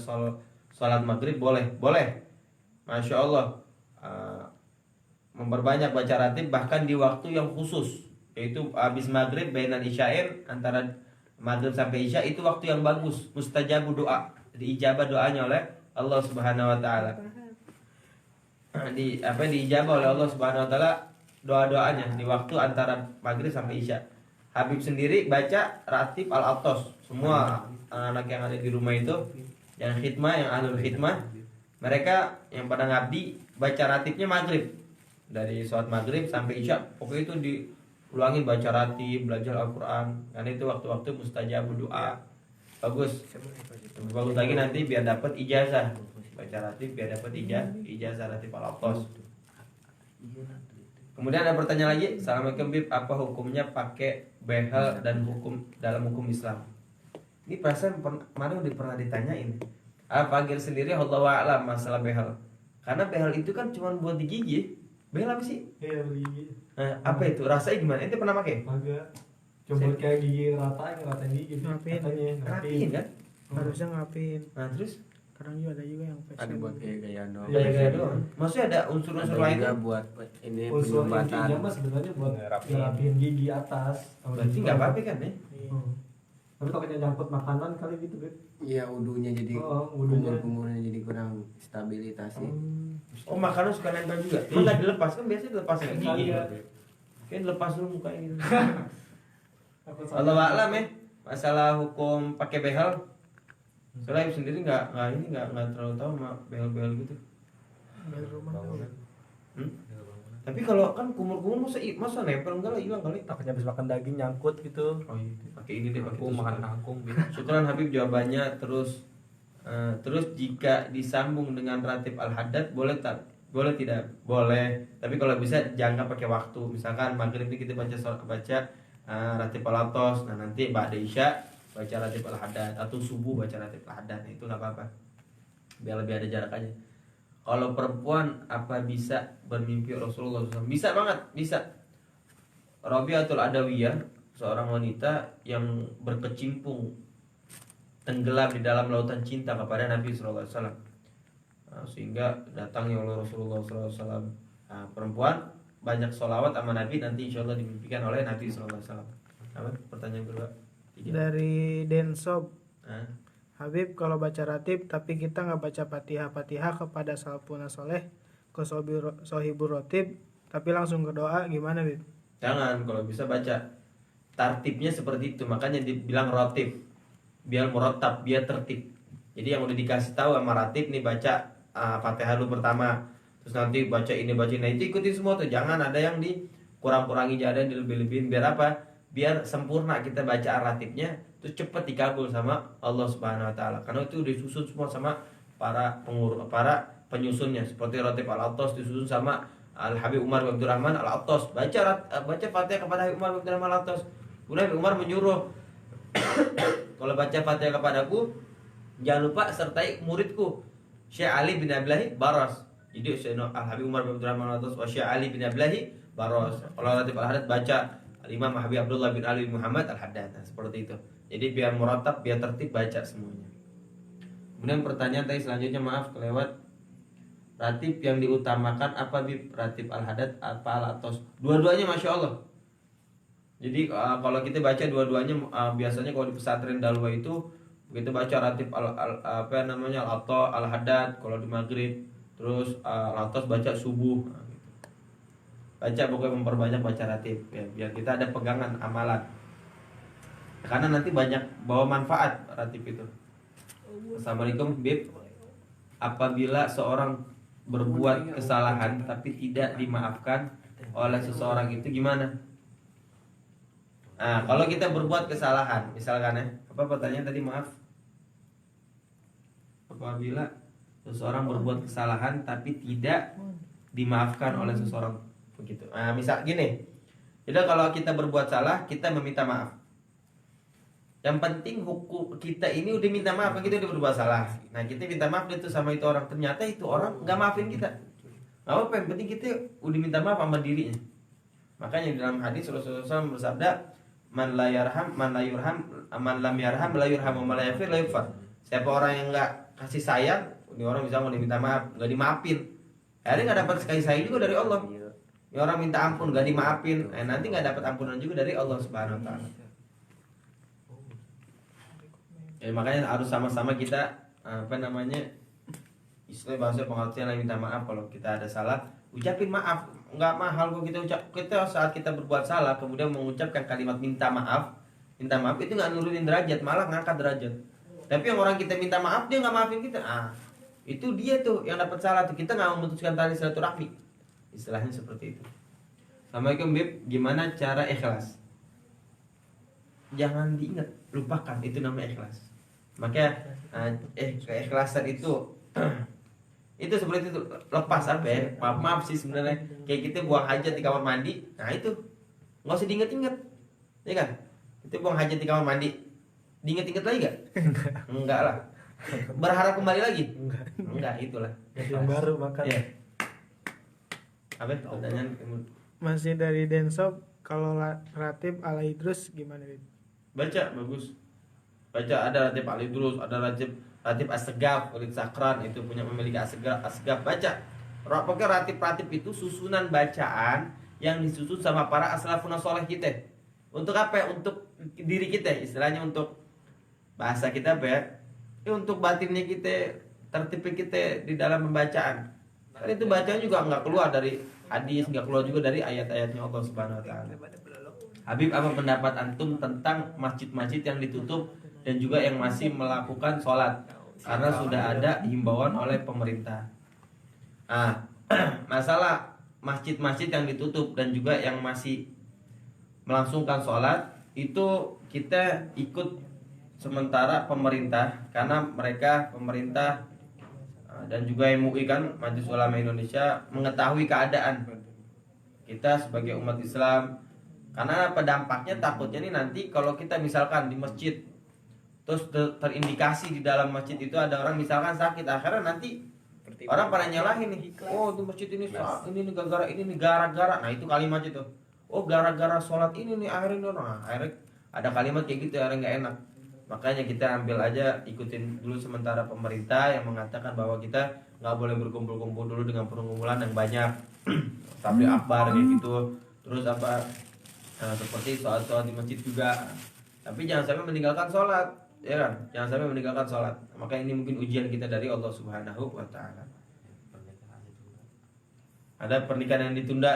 sholat maghrib boleh? Boleh. Masya Allah. Memperbanyak baca ratib bahkan di waktu yang khusus, yaitu habis maghrib bainal isya'in, antara maghrib sampai isya, itu waktu yang bagus, mustajabu doa, diijabah doanya oleh Allah Subhanahu wa taala. Diijabah oleh Allah Subhanahu wa taala doa-doanya di waktu antara maghrib sampai isya. Habib sendiri baca ratib al-Attas. Semua anak-anak yang ada di rumah itu, yang khidmah, yang ahlul khidmah, mereka yang pada ngabdi baca ratibnya maghrib, dari sholat maghrib sampai isya. Pokoknya itu diulangin baca ratib, belajar Al-Quran, karena itu waktu-waktu mustajab doa. Bagus. Lebih bagus lagi nanti biar dapat ijazah. Baca ratib biar dapat ijazah ratib al-Attas. Kemudian ada pertanyaan lagi. Assalamualaikum Bib, apa hukumnya pakai behel dan dalam hukum Islam? Ini perasaan kemarin udah pernah ditanyain. Fagir sendiri Allahu a'lam masalah behel. Karena behel itu kan cuma buat di gigi. Behel apa sih? Iya, gigi. Apa itu? Rasanya gimana? Ente pernah pakai? Agak. Coba kayak gigi ngeratain gigi. Ngapin. Ngapin kan? Harusnya ngapin. Nah, terus? Kadang juga ada yang Ada buat gaya-gaya doang. Gaya-gaya doang. Maksudnya ada unsur-unsur Ada lain? juga buat ini Unsur penyumbatan. intinya mah sebenarnya buat ngerapiin gigi atas. Berarti nggak apa-apa kan ya? Tapi takutnya nyangkut makanan kali gitu kan? Iya, wudunya jadi wudunya. kumur-kumurnya jadi kurang stabilitasnya. Oh, makanan suka nempel juga. Emang nggak dilepas kan, biasanya dilepas ya gigi. Iya. Kayak dilepas dulu mukanya gitu. Allah a'lam ya masalah hukum pakai behel. Soalnya Ibu sendiri nggak terlalu tahu sama behel-behel gitu. Dari rumah tuh. Tapi kalau kan kumur-kumur masa nempel, enggak lah, hilang kali. Takutnya habis makan daging nyangkut gitu. Oh iya, pakai ini deh, pakai Aku makan kangkung gitu. Syukran Habib jawabannya. Terus jika disambung dengan ratib al-haddad boleh tak? Boleh tidak? Boleh. Tapi kalau bisa jangan pakai waktu. Misalkan maghrib ini kita baca ratib al-Attas. Nah, nanti ba'da isya baca ratib al-haddad, atau subuh baca ratib al-haddad. Itu nggak apa-apa. Biar lebih ada jarak aja. Kalau perempuan apa bisa bermimpi Rasulullah SAW? Bisa banget, bisa. Rabi'atul Adawiyah, seorang wanita yang berkecimpung tenggelam di dalam lautan cinta kepada Nabi SAW. Sehingga datangnya oleh Rasulullah SAW. Perempuan banyak sholawat sama Nabi, nanti insya Allah dimimpikan oleh Nabi SAW. Apa? Pertanyaan kedua. 3. Dari Densob. Habib, kalau baca ratib tapi kita nggak baca fatihah kepada salafuna soleh ke sohibur rotib tapi langsung ke doa, gimana Bib? Jangan, kalau bisa baca tartibnya seperti itu. Makanya dibilang rotib, biar murattab, biar tertib. Jadi yang udah dikasih tahu sama ratib nih, baca Fatihah dulu pertama, terus nanti baca ini baca ini, nah itu ikutin semua tuh. Jangan ada yang dikurang-kurangi, ada yang dilebih-lebihin. Biar apa? Biar sempurna kita baca ratibnya, terus cepet dikabul sama Allah Subhanahu Wa Taala. Karena itu disusun semua sama para penyusunnya. Seperti ratib Al-Attas disusun sama Al Habib Umar bin Abdurrahman Al-Attas. Baca Fatihah kepada Habib Umar bin Abdurrahman Al-Attas. Kemudian Habib Umar menyuruh, kalau baca Fatihah kepadaku, jangan lupa sertai muridku Syekh Ali bin Ablahi Baras. Jadi Syekh Al Habib Umar bin Abdurrahman Al-Attas wa Syekh Ali bin Ablahi Baras. Kalau ratib Al-Haddad baca Imam Habib Abdullah bin Ali bin Muhammad Al-Haddad. Nah, seperti itu. Jadi biar murattab, biar tertib baca semuanya. Kemudian pertanyaan tadi selanjutnya, maaf kelewat. Ratib yang diutamakan apa, Bib? Ratib Al-Haddad apa Al-Attas? Dua-duanya Masya Allah. Jadi kalau kita baca dua-duanya, biasanya kalau di pesantren Dalwa itu begitu baca ratib Al-Attas, Al-Haddad kalau di maghrib, terus Al-Attas baca subuh. Nah, gitu. Baca, pokoknya memperbanyak baca ratib ya, biar kita ada pegangan amalan. Karena nanti banyak bawa manfaat ratib itu. Assalamualaikum, Bib. Apabila seorang berbuat kesalahan tapi tidak dimaafkan oleh seseorang, itu gimana? Nah, kalau kita berbuat kesalahan, misalkan ya, apa pertanyaan tadi, maaf? Apabila seseorang berbuat kesalahan tapi tidak dimaafkan oleh seseorang, begitu. Nah, misal gini. Jadi kalau kita berbuat salah, kita meminta maaf. Yang penting hukum kita ini udah minta maaf, kita udah berbuat salah. Nah, kita minta maaf itu sama itu orang, ternyata itu orang nggak maafin kita. Nggak apa-apa, yang penting kita udah minta maaf sama dirinya. Makanya dalam hadis Rasulullah SAW bersabda, man la yarham, man la yurham, man lam yarham, la yurham, man la yafir, la yufar. Siapa orang yang nggak kasih sayang, ini orang bisa mau diminta maaf, nggak dimaafin. Akhirnya nggak dapat kasih sayang juga dari Allah. Ini orang minta ampun, nggak dimaafin, nanti nggak dapat ampunan juga dari Allah Subhanahu Wa Taala. Ya, makanya harus sama-sama kita istilah bahasa pengertian yang minta maaf. Kalau kita ada salah, ucapin maaf. Nggak mahal kok kita saat kita berbuat salah kemudian mengucapkan kalimat minta maaf itu nggak nurunin derajat, malah ngangkat derajat. Tapi yang orang kita minta maaf dia nggak maafin kita, itu dia tuh yang dapat salah tuh. Kita nggak memutuskan tali silaturahmi, istilahnya seperti itu. Assalamualaikum, Bib. Gimana cara ikhlas? Jangan diingat, lupakan, itu namanya ikhlas. Makanya keikhlasan itu itu seperti itu, lepas apa ya, maaf sih sebenarnya, kayak kita buang hajat di kamar mandi. Nah itu nggak usah diinget-inget, ya kan? Kita buang hajat di kamar mandi, diinget-inget lagi nggak? Enggak lah. Berharap kembali lagi? Enggak, itulah yang baru makan ya. Apa pertanyaan? Masih dari Densob, kalau ratib ala Idrus gimana, Bib? Baca, bagus. Baca, ada ratib Al-Idrus, ada ratib As-Segaf, Walid Sakran, itu punya memiliki As-Segaf. Baca. Pokoknya ratib itu susunan bacaan yang disusun sama para aslafun soleh kita. Untuk apa? Untuk diri kita, istilahnya untuk bahasa kita apa ya? Untuk batinnya kita, tertib kita di dalam pembacaan. Karena itu bacaan juga nggak keluar dari hadis, nggak keluar juga dari ayat-ayatnya Allah Subhanahu Wa Taala. Habib, apa pendapat antum tentang masjid-masjid yang ditutup dan juga yang masih melakukan sholat karena sudah ada himbauan oleh pemerintah? Masalah masjid-masjid yang ditutup dan juga yang masih melangsungkan sholat, itu kita ikut sementara pemerintah, karena pemerintah dan juga MUI kan, Majelis Ulama Indonesia, mengetahui keadaan kita sebagai umat Islam. Karena dampaknya takutnya nih nanti kalau kita misalkan di masjid terus terindikasi di dalam masjid itu ada orang misalkan sakit, akhirnya nanti orang pada nyalahin nih, oh di masjid ini gara-gara, nah itu kalimat itu, oh gara-gara sholat ini nih akhirnya ada kalimat kayak gitu, akhirnya nggak enak. Makanya kita ambil aja, ikutin dulu sementara pemerintah yang mengatakan bahwa kita nggak boleh berkumpul-kumpul dulu dengan perkumpulan yang banyak, tapi akbar kayak gitu. Terus seperti sholat di masjid juga, tapi jangan sampai meninggalkan sholat, ya kan? Jangan sampai meninggalkan sholat. Maka ini mungkin ujian kita dari Allah Subhanahu Wa Taala. Ada pernikahan yang ditunda,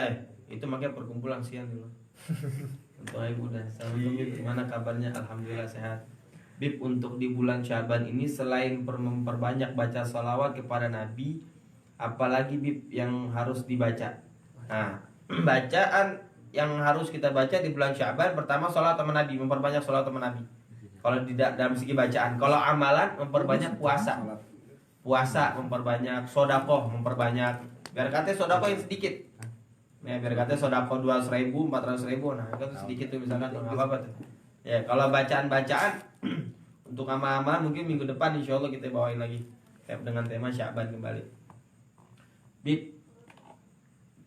itu makanya perkumpulan siang dulu. Untuk ibu dan Assalamualaikum Bib, gimana kabarnya? Alhamdulillah sehat. Bib, untuk di bulan Syaban ini selain memperbanyak baca sholawat kepada Nabi, apalagi Bib yang harus dibaca? Nah, bacaan yang harus kita baca di bulan Syaban, pertama sholawat sama Nabi, memperbanyak sholawat sama Nabi. Kalau tidak dalam segi bacaan, kalau amalan memperbanyak puasa, memperbanyak sodakoh, memperbanyak. Biar katanya sodakoh yang sedikit. Ya, biar katanya sodakoh 200.000, 400.000, nah itu sedikit tuh misalkan, nggak apa-apa tuh. Ya, kalau bacaan-bacaan untuk amal-amal mungkin minggu depan insya Allah kita bawain lagi dengan tema Syaban kembali. Bib,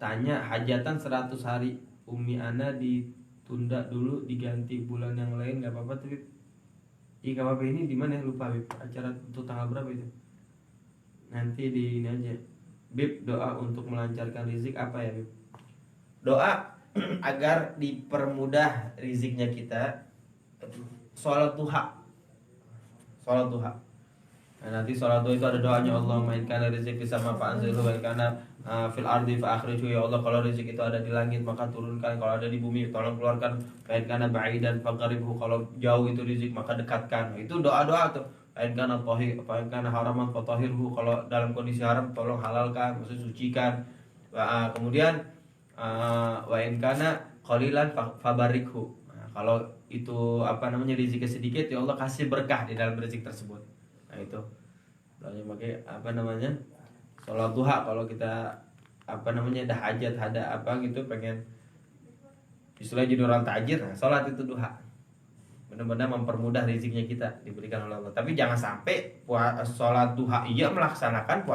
tanya hajatan 100 hari Umi Ana ditunda dulu diganti bulan yang lain nggak apa-apa tuh Bib? Ih nggak apa-apa, ini di mana ya, lupa Bib, acara untuk tanggal berapa itu? Nanti di ini aja. Bib, doa untuk melancarkan rizik apa ya Bib? Doa agar dipermudah riziknya kita, sholat duha. Nah, nanti sholat duha itu ada doanya, Allah mainkan rezeki sama Pak Anzilu karena fil ardi fa akhrijuhu, ya Allah kalau rezeki itu ada di langit maka turunkan, kalau ada di bumi tolong keluarkan, mainkan ba'idan faqribhu, kalau jauh itu rezeki maka dekatkan. Itu doa-doa tuh. Mainkan tahir, mainkan haraman fatahirhu, kalau dalam kondisi haram tolong halalkan, maksudnya sucikan. Kemudian wa in kana qalilan fabarikhu. Nah, kalau itu rezeki sedikit, ya Allah kasih berkah di dalam rezeki tersebut. Nah itu doanya pakai sholat duha. Kalau kita ada hajat, ada pengen istilahnya jadi orang tajir, nah sholat itu duha benar-benar mempermudah rezekinya kita diberikan oleh Allah. Tapi jangan sampai sholat duha iya melaksanakan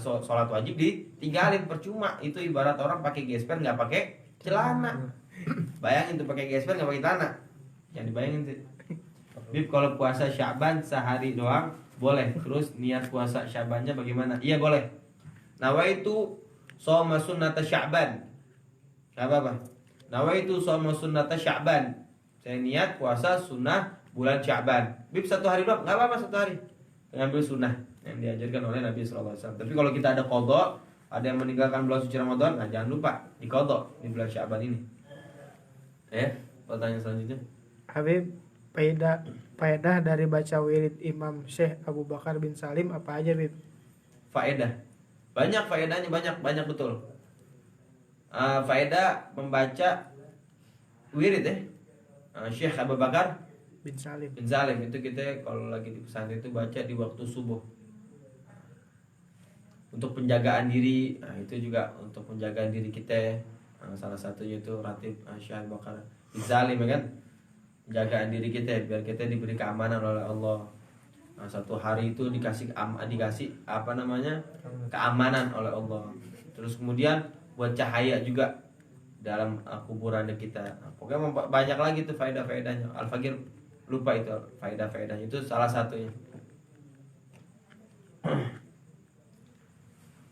sholat wajib ditinggalin, percuma. Itu ibarat orang pakai gesper nggak pakai celana. Bayangin tuh pakai gesper nggak pakai celana, yang dibayangin tuh. Bib, kalau puasa Syaban sehari doang boleh, terus niat puasa Syabannya bagaimana? Iya boleh. Nawaitu shoma sunnata Syaban. Apa? Nawaitu shoma sunnata Syaban. Saya niat puasa sunnah bulan Syaban. Bib, satu hari doang, nggak apa-apa, satu hari ngambil sunnah yang diajarkan oleh Nabi SAW. Tapi kalau kita ada qadha, ada yang meninggalkan bulan suci Ramadan, nah jangan lupa di qadha di bulan Syaban ini. Pertanyaan selanjutnya. Habib, faedah dari baca wirid Imam Syekh Abu Bakar bin Salim apa aja Bib? Faedah banyak, faedahnya banyak betul. Faedah membaca wirid Syekh Abu Bakar bin Salim itu kita kalau lagi di pesantren itu baca di waktu subuh untuk penjagaan diri. Nah, itu juga untuk penjagaan diri kita. Salah satunya itu ratib Syekh Abu Bakar bin Salim, kan? Penjagaan diri kita biar kita diberi keamanan oleh Allah. Nah, satu hari itu dikasih keamanan oleh Allah. Terus kemudian buat cahaya juga dalam kuburan kita. Nah, pokoknya banyak lagi tuh faedah-faedahnya. Al-Fakir lupa itu faedah-faedahnya, itu salah satunya.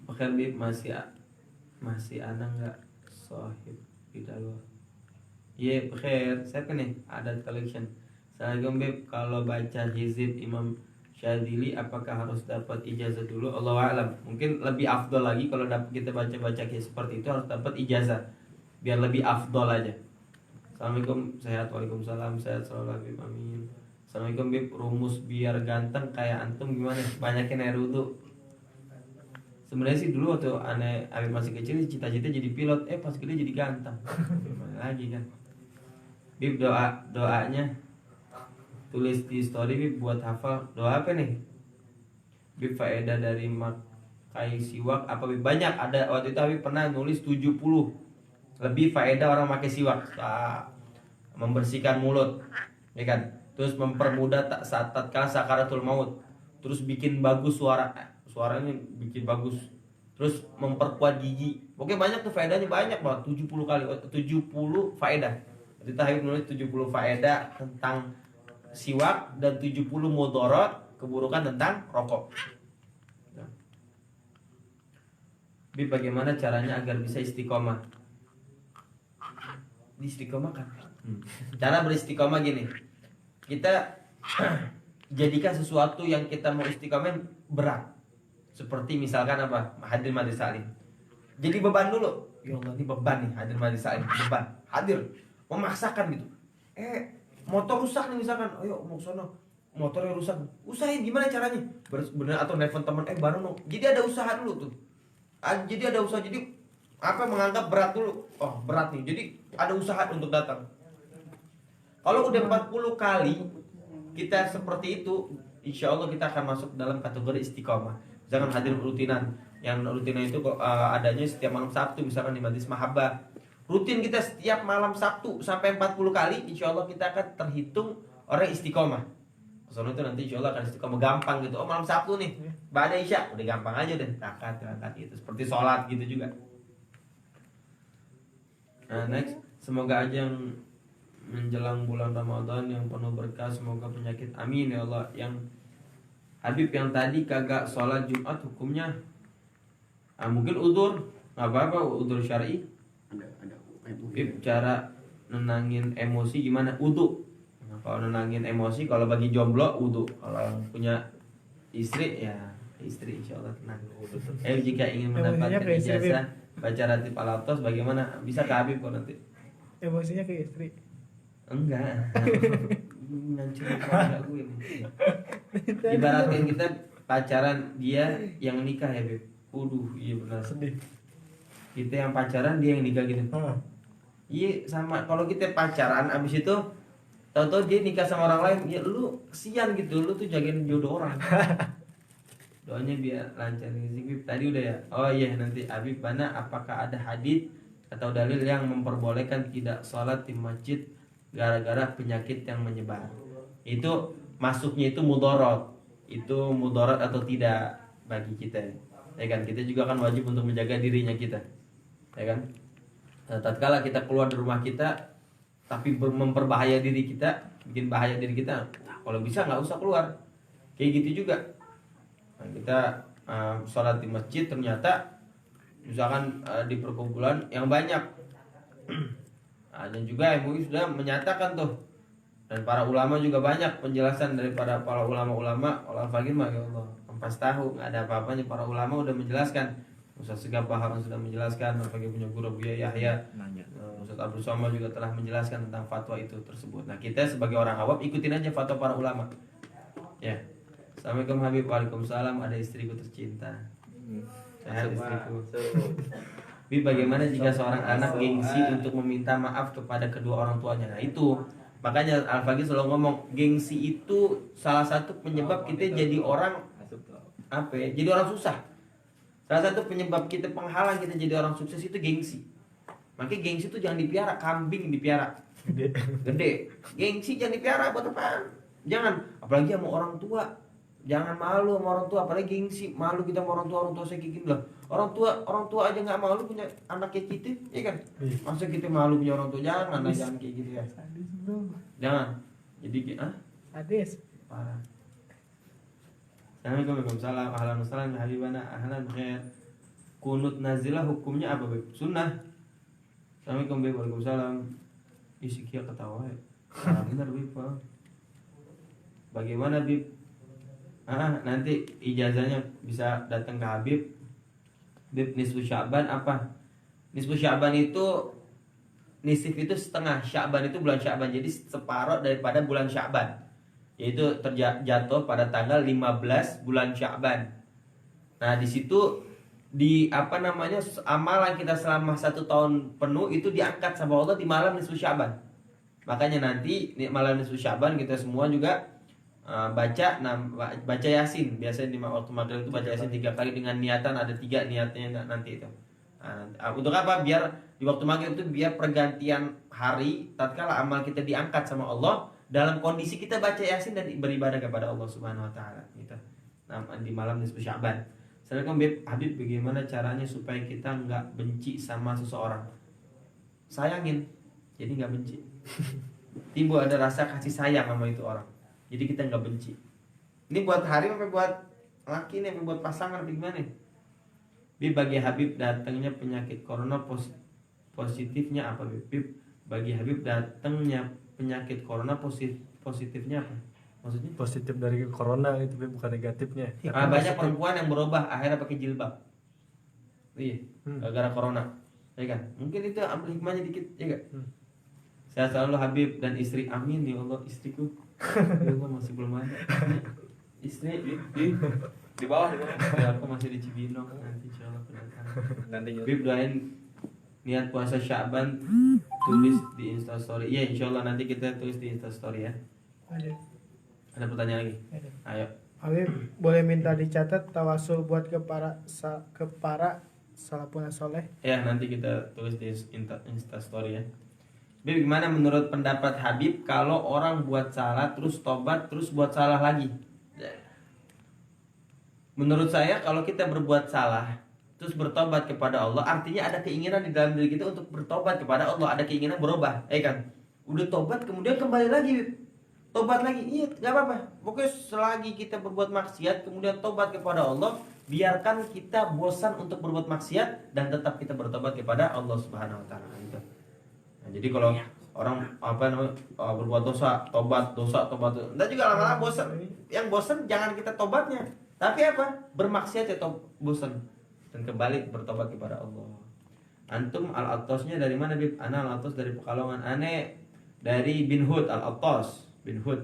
Bahkan Bib, masih ada nggak sohib tidak luar? Iya, Bekhair. Siapa nih? Adat collection. Assalamualaikum Bib, kalau baca hizib Imam Syadzili apakah harus dapat ijazah dulu? Allahu a'lam. Mungkin lebih afdol lagi kalau kita baca-baca kayak seperti itu harus dapat ijazah, biar lebih afdol aja. Assalamualaikum, sehat. Waalaikumsalam, sehat selalu Bib, amin. Assalamualaikum Bib, rumus biar ganteng kayak antum gimana? Banyakin air wudu. Sebenarnya sih dulu waktu Abib masih kecil cita-cita jadi pilot, pas gede jadi ganteng. Gimana lagi kan? Bib, doanya tulis di story Bib buat hafal. Doa apa nih? Bib, faedah dari makai siwak apa Bib? Banyak, ada waktu itu Bib pernah nulis 70 lebih faedah orang pakai siwak. Membersihkan mulut, ya kan? Terus mempermudah saat tatkala sakaratul maut. Terus bikin bagus suaranya bikin bagus. Terus memperkuat gigi. Oke, banyak tuh faedahnya, banyak banget, 70 kali 70 faedah. Jadi Habib nulis 70 faedah tentang siwak dan 70 mudarat, keburukan tentang rokok. Bib, bagaimana caranya agar bisa istiqomah? Istiqomah kan? Cara beristiqomah gini. Kita jadikan sesuatu yang kita mau istiqomah berat. Seperti misalkan hadir majelis taklim. Jadi beban dulu. Ya Allah, ini beban nih, hadir majelis taklim, beban. Hadir. memaksakan gitu. Motor rusak nih misalkan, ayo mau sono, motornya rusak, usahain gimana caranya, bener atau nelfon teman, bareng dong. Jadi ada usaha dulu tuh. Jadi ada usaha, jadi apa menganggap berat dulu, oh berat nih, jadi ada usaha untuk datang. Kalau udah 40 kali kita seperti itu, insya Allah kita akan masuk dalam kategori istiqomah. Jangan hadir rutinan. Yang rutinan itu adanya setiap malam Sabtu, misalkan di Majlis Mahabbah. Rutin kita setiap malam Sabtu sampai 40 kali, insya Allah kita akan terhitung orang istiqomah. Soalnya itu nanti insya Allah akan istiqomah, gampang gitu. Oh malam Sabtu nih, ba'da Isya, udah gampang aja deh, rakaat gitu. Seperti sholat gitu juga. Nah next, semoga aja yang menjelang bulan Ramadan yang penuh berkah, semoga penyakit, amin ya Allah. Yang Habib yang tadi kagak sholat Jumat hukumnya mungkin udzur, nggak apa-apa, udzur syar'i. Ada Habib cara nenangin emosi gimana? Wudu. Nah, kalau nenangin emosi, kalau bagi jomblo wudu, kalau yang punya istri ya istri insya Allah tenang. Jika ingin mendapatkan ijazah baca ratib al-Atos bagaimana? Bisa ke Habib kok nanti. Emosinya ke istri. Enggak. Ngancurin keluarga gue nih. Ibaratkan kita pacaran, dia yang nikah ya Beb. Iya benar. Sedih. Kita yang pacaran, dia yang nikah gitu. Iya sama, kalau kita pacaran abis itu tahu-tahu dia nikah sama orang lain, ya lu kesian gitu, lu tuh jagain jodoh orang. Doanya biar lancar nih. Tadi udah ya. Oh iya, nanti Habib mana apakah ada hadits atau dalil yang memperbolehkan tidak sholat di masjid gara-gara penyakit yang menyebar? Itu masuknya itu mudorot. Itu mudorot atau tidak bagi kita. Ya kan, kita juga kan wajib untuk menjaga dirinya kita. Ya kan? Nah, tatkala kita keluar dari rumah kita tapi memperbahaya diri kita, bikin bahaya diri kita, nah, kalau bisa nggak usah keluar. Kayak gitu juga. Nah, kita sholat di masjid ternyata misalkan di perkumpulan yang banyak. Dan juga MUI sudah menyatakan tuh, dan para ulama juga banyak penjelasan daripada para ulama-ulama. Al-Fakir mah ya Allah, ampas tahu nggak ada apa-apanya, para ulama udah menjelaskan. Ustaz Segaf Baharan sudah menjelaskan, berbagai punya guru Buya Yahya, Ustaz Abdul Somad juga telah menjelaskan tentang fatwa itu tersebut. Nah kita sebagai orang awam ikutin aja fatwa para ulama. Ya. Assalamualaikum Habib. Waalaikumsalam. Ada istriku tercinta. Sehat istriku. Habib, bagaimana jika seorang anak gengsi untuk meminta maaf kepada kedua orang tuanya? Nah itu makanya Al-Fakir selalu ngomong, gengsi itu salah satu penyebab kita jadi orang apa ya? Jadi orang susah. Salah satu penyebab kita, penghalang kita jadi orang sukses itu gengsi. Makanya gengsi itu jangan dipiara, kambing dipiara. Gede. Gengsi jangan dipiara, buat apaan? Jangan, apalagi sama orang tua. Jangan malu sama orang tua, apalagi gengsi. Malu kita sama orang tua saya kayak gini lah. Orang tua aja nggak malu punya anak kayak kita, ya kan? Masa kita malu punya orang tua? Jangan kayak gitu ya. Jangan. Jadi Hadis. Parah. Assalamualaikum warahmatullahi wabarakatuh. Ahlan wassalam ya habibana, ahlan khair. Kunut nazilah hukumnya apa, Beb? Sunnah. Assalamualaikum, Beb. Waalaikumsalam. Isi kia ketawa ya. Benar, Beb. Bagaimana, Beb? Nanti ijazahnya bisa datang ke Habib. Beb, nisfu Sya'ban apa? Nisfu Sya'ban itu, nisif itu setengah, Sya'ban itu bulan Sya'ban. Jadi separuh daripada bulan Sya'ban, yaitu terjatuh pada tanggal 15 bulan Sya'ban. Nah di situ amalan kita selama 1 tahun penuh itu diangkat sama Allah di malam nisfu Sya'ban. Makanya nanti malam nisfu Sya'ban kita semua juga baca Yasin. Biasanya di waktu maghrib itu baca Yasin 3 kali dengan niatan, ada 3 niatnya nanti itu. Untuk apa? Biar di waktu maghrib itu biar pergantian hari tatkala amal kita diangkat sama Allah dalam kondisi kita baca Yasin dan beribadah kepada Allah Subhanahu wa taala gitu. Nah, di malam nisfu Sya'ban. Assalamualaikum Habib, bagaimana caranya supaya kita nggak benci sama seseorang? Sayangin, jadi nggak benci. Timbul ada rasa kasih sayang sama itu orang. Jadi kita nggak benci. Ini buat hari apa buat laki nih, apa buat pasangan, apa gimana? Bagi Habib datangnya penyakit corona positifnya apa, Bib? Bagi Habib datangnya penyakit corona positifnya apa? Maksudnya? Positif dari corona itu, bukan negatifnya. Banyak perempuan yang berubah akhirnya pakai jilbab. Iya, gara-gara corona. Ya kan? Mungkin itu ambil hikmahnya dikit, ya kan? Sehat selalu Habib dan istri. Amin ya Allah, istriku. Ya Allah, masih belum ada. Istri di bawah. Ya, aku masih di Cibinong, nanti insyaallah kedatangan. Nanti Habib doain niat puasa Sya'ban, tulis di Instastory. Iya, insyaallah nanti kita tulis di Instastory ya. Ada pertanyaan lagi? Ayo. Habib, boleh minta dicatat tawasul buat ke para salafun soleh? Ya, nanti kita tulis di Instastory ya. Habib, gimana menurut pendapat Habib kalau orang buat salah terus tobat terus buat salah lagi? Menurut saya kalau kita berbuat salah terus bertobat kepada Allah, artinya ada keinginan di dalam diri kita untuk bertobat kepada Allah, ada keinginan berubah, kan? Udah tobat kemudian kembali lagi, tobat lagi, iya nggak apa-apa. Pokoknya selagi kita berbuat maksiat kemudian tobat kepada Allah, biarkan kita bosan untuk berbuat maksiat dan tetap kita bertobat kepada Allah Subhanahu Wa Taala. Gitu. Nah, jadi kalau orang berbuat dosa, tobat, dan juga lama-lama bosan. Yang bosan jangan kita tobatnya, tapi apa? Bermaksiat ya bosan dan kembali bertobat kepada Allah. Antum al-Attasnya dari mana, Bib? Ana al-Attas dari Pekalongan. Ane dari bin Hud, al-Attas bin Hud.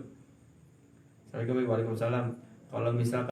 Assalamualaikum warahmatullahi wabarakatuh. Kalau misalkan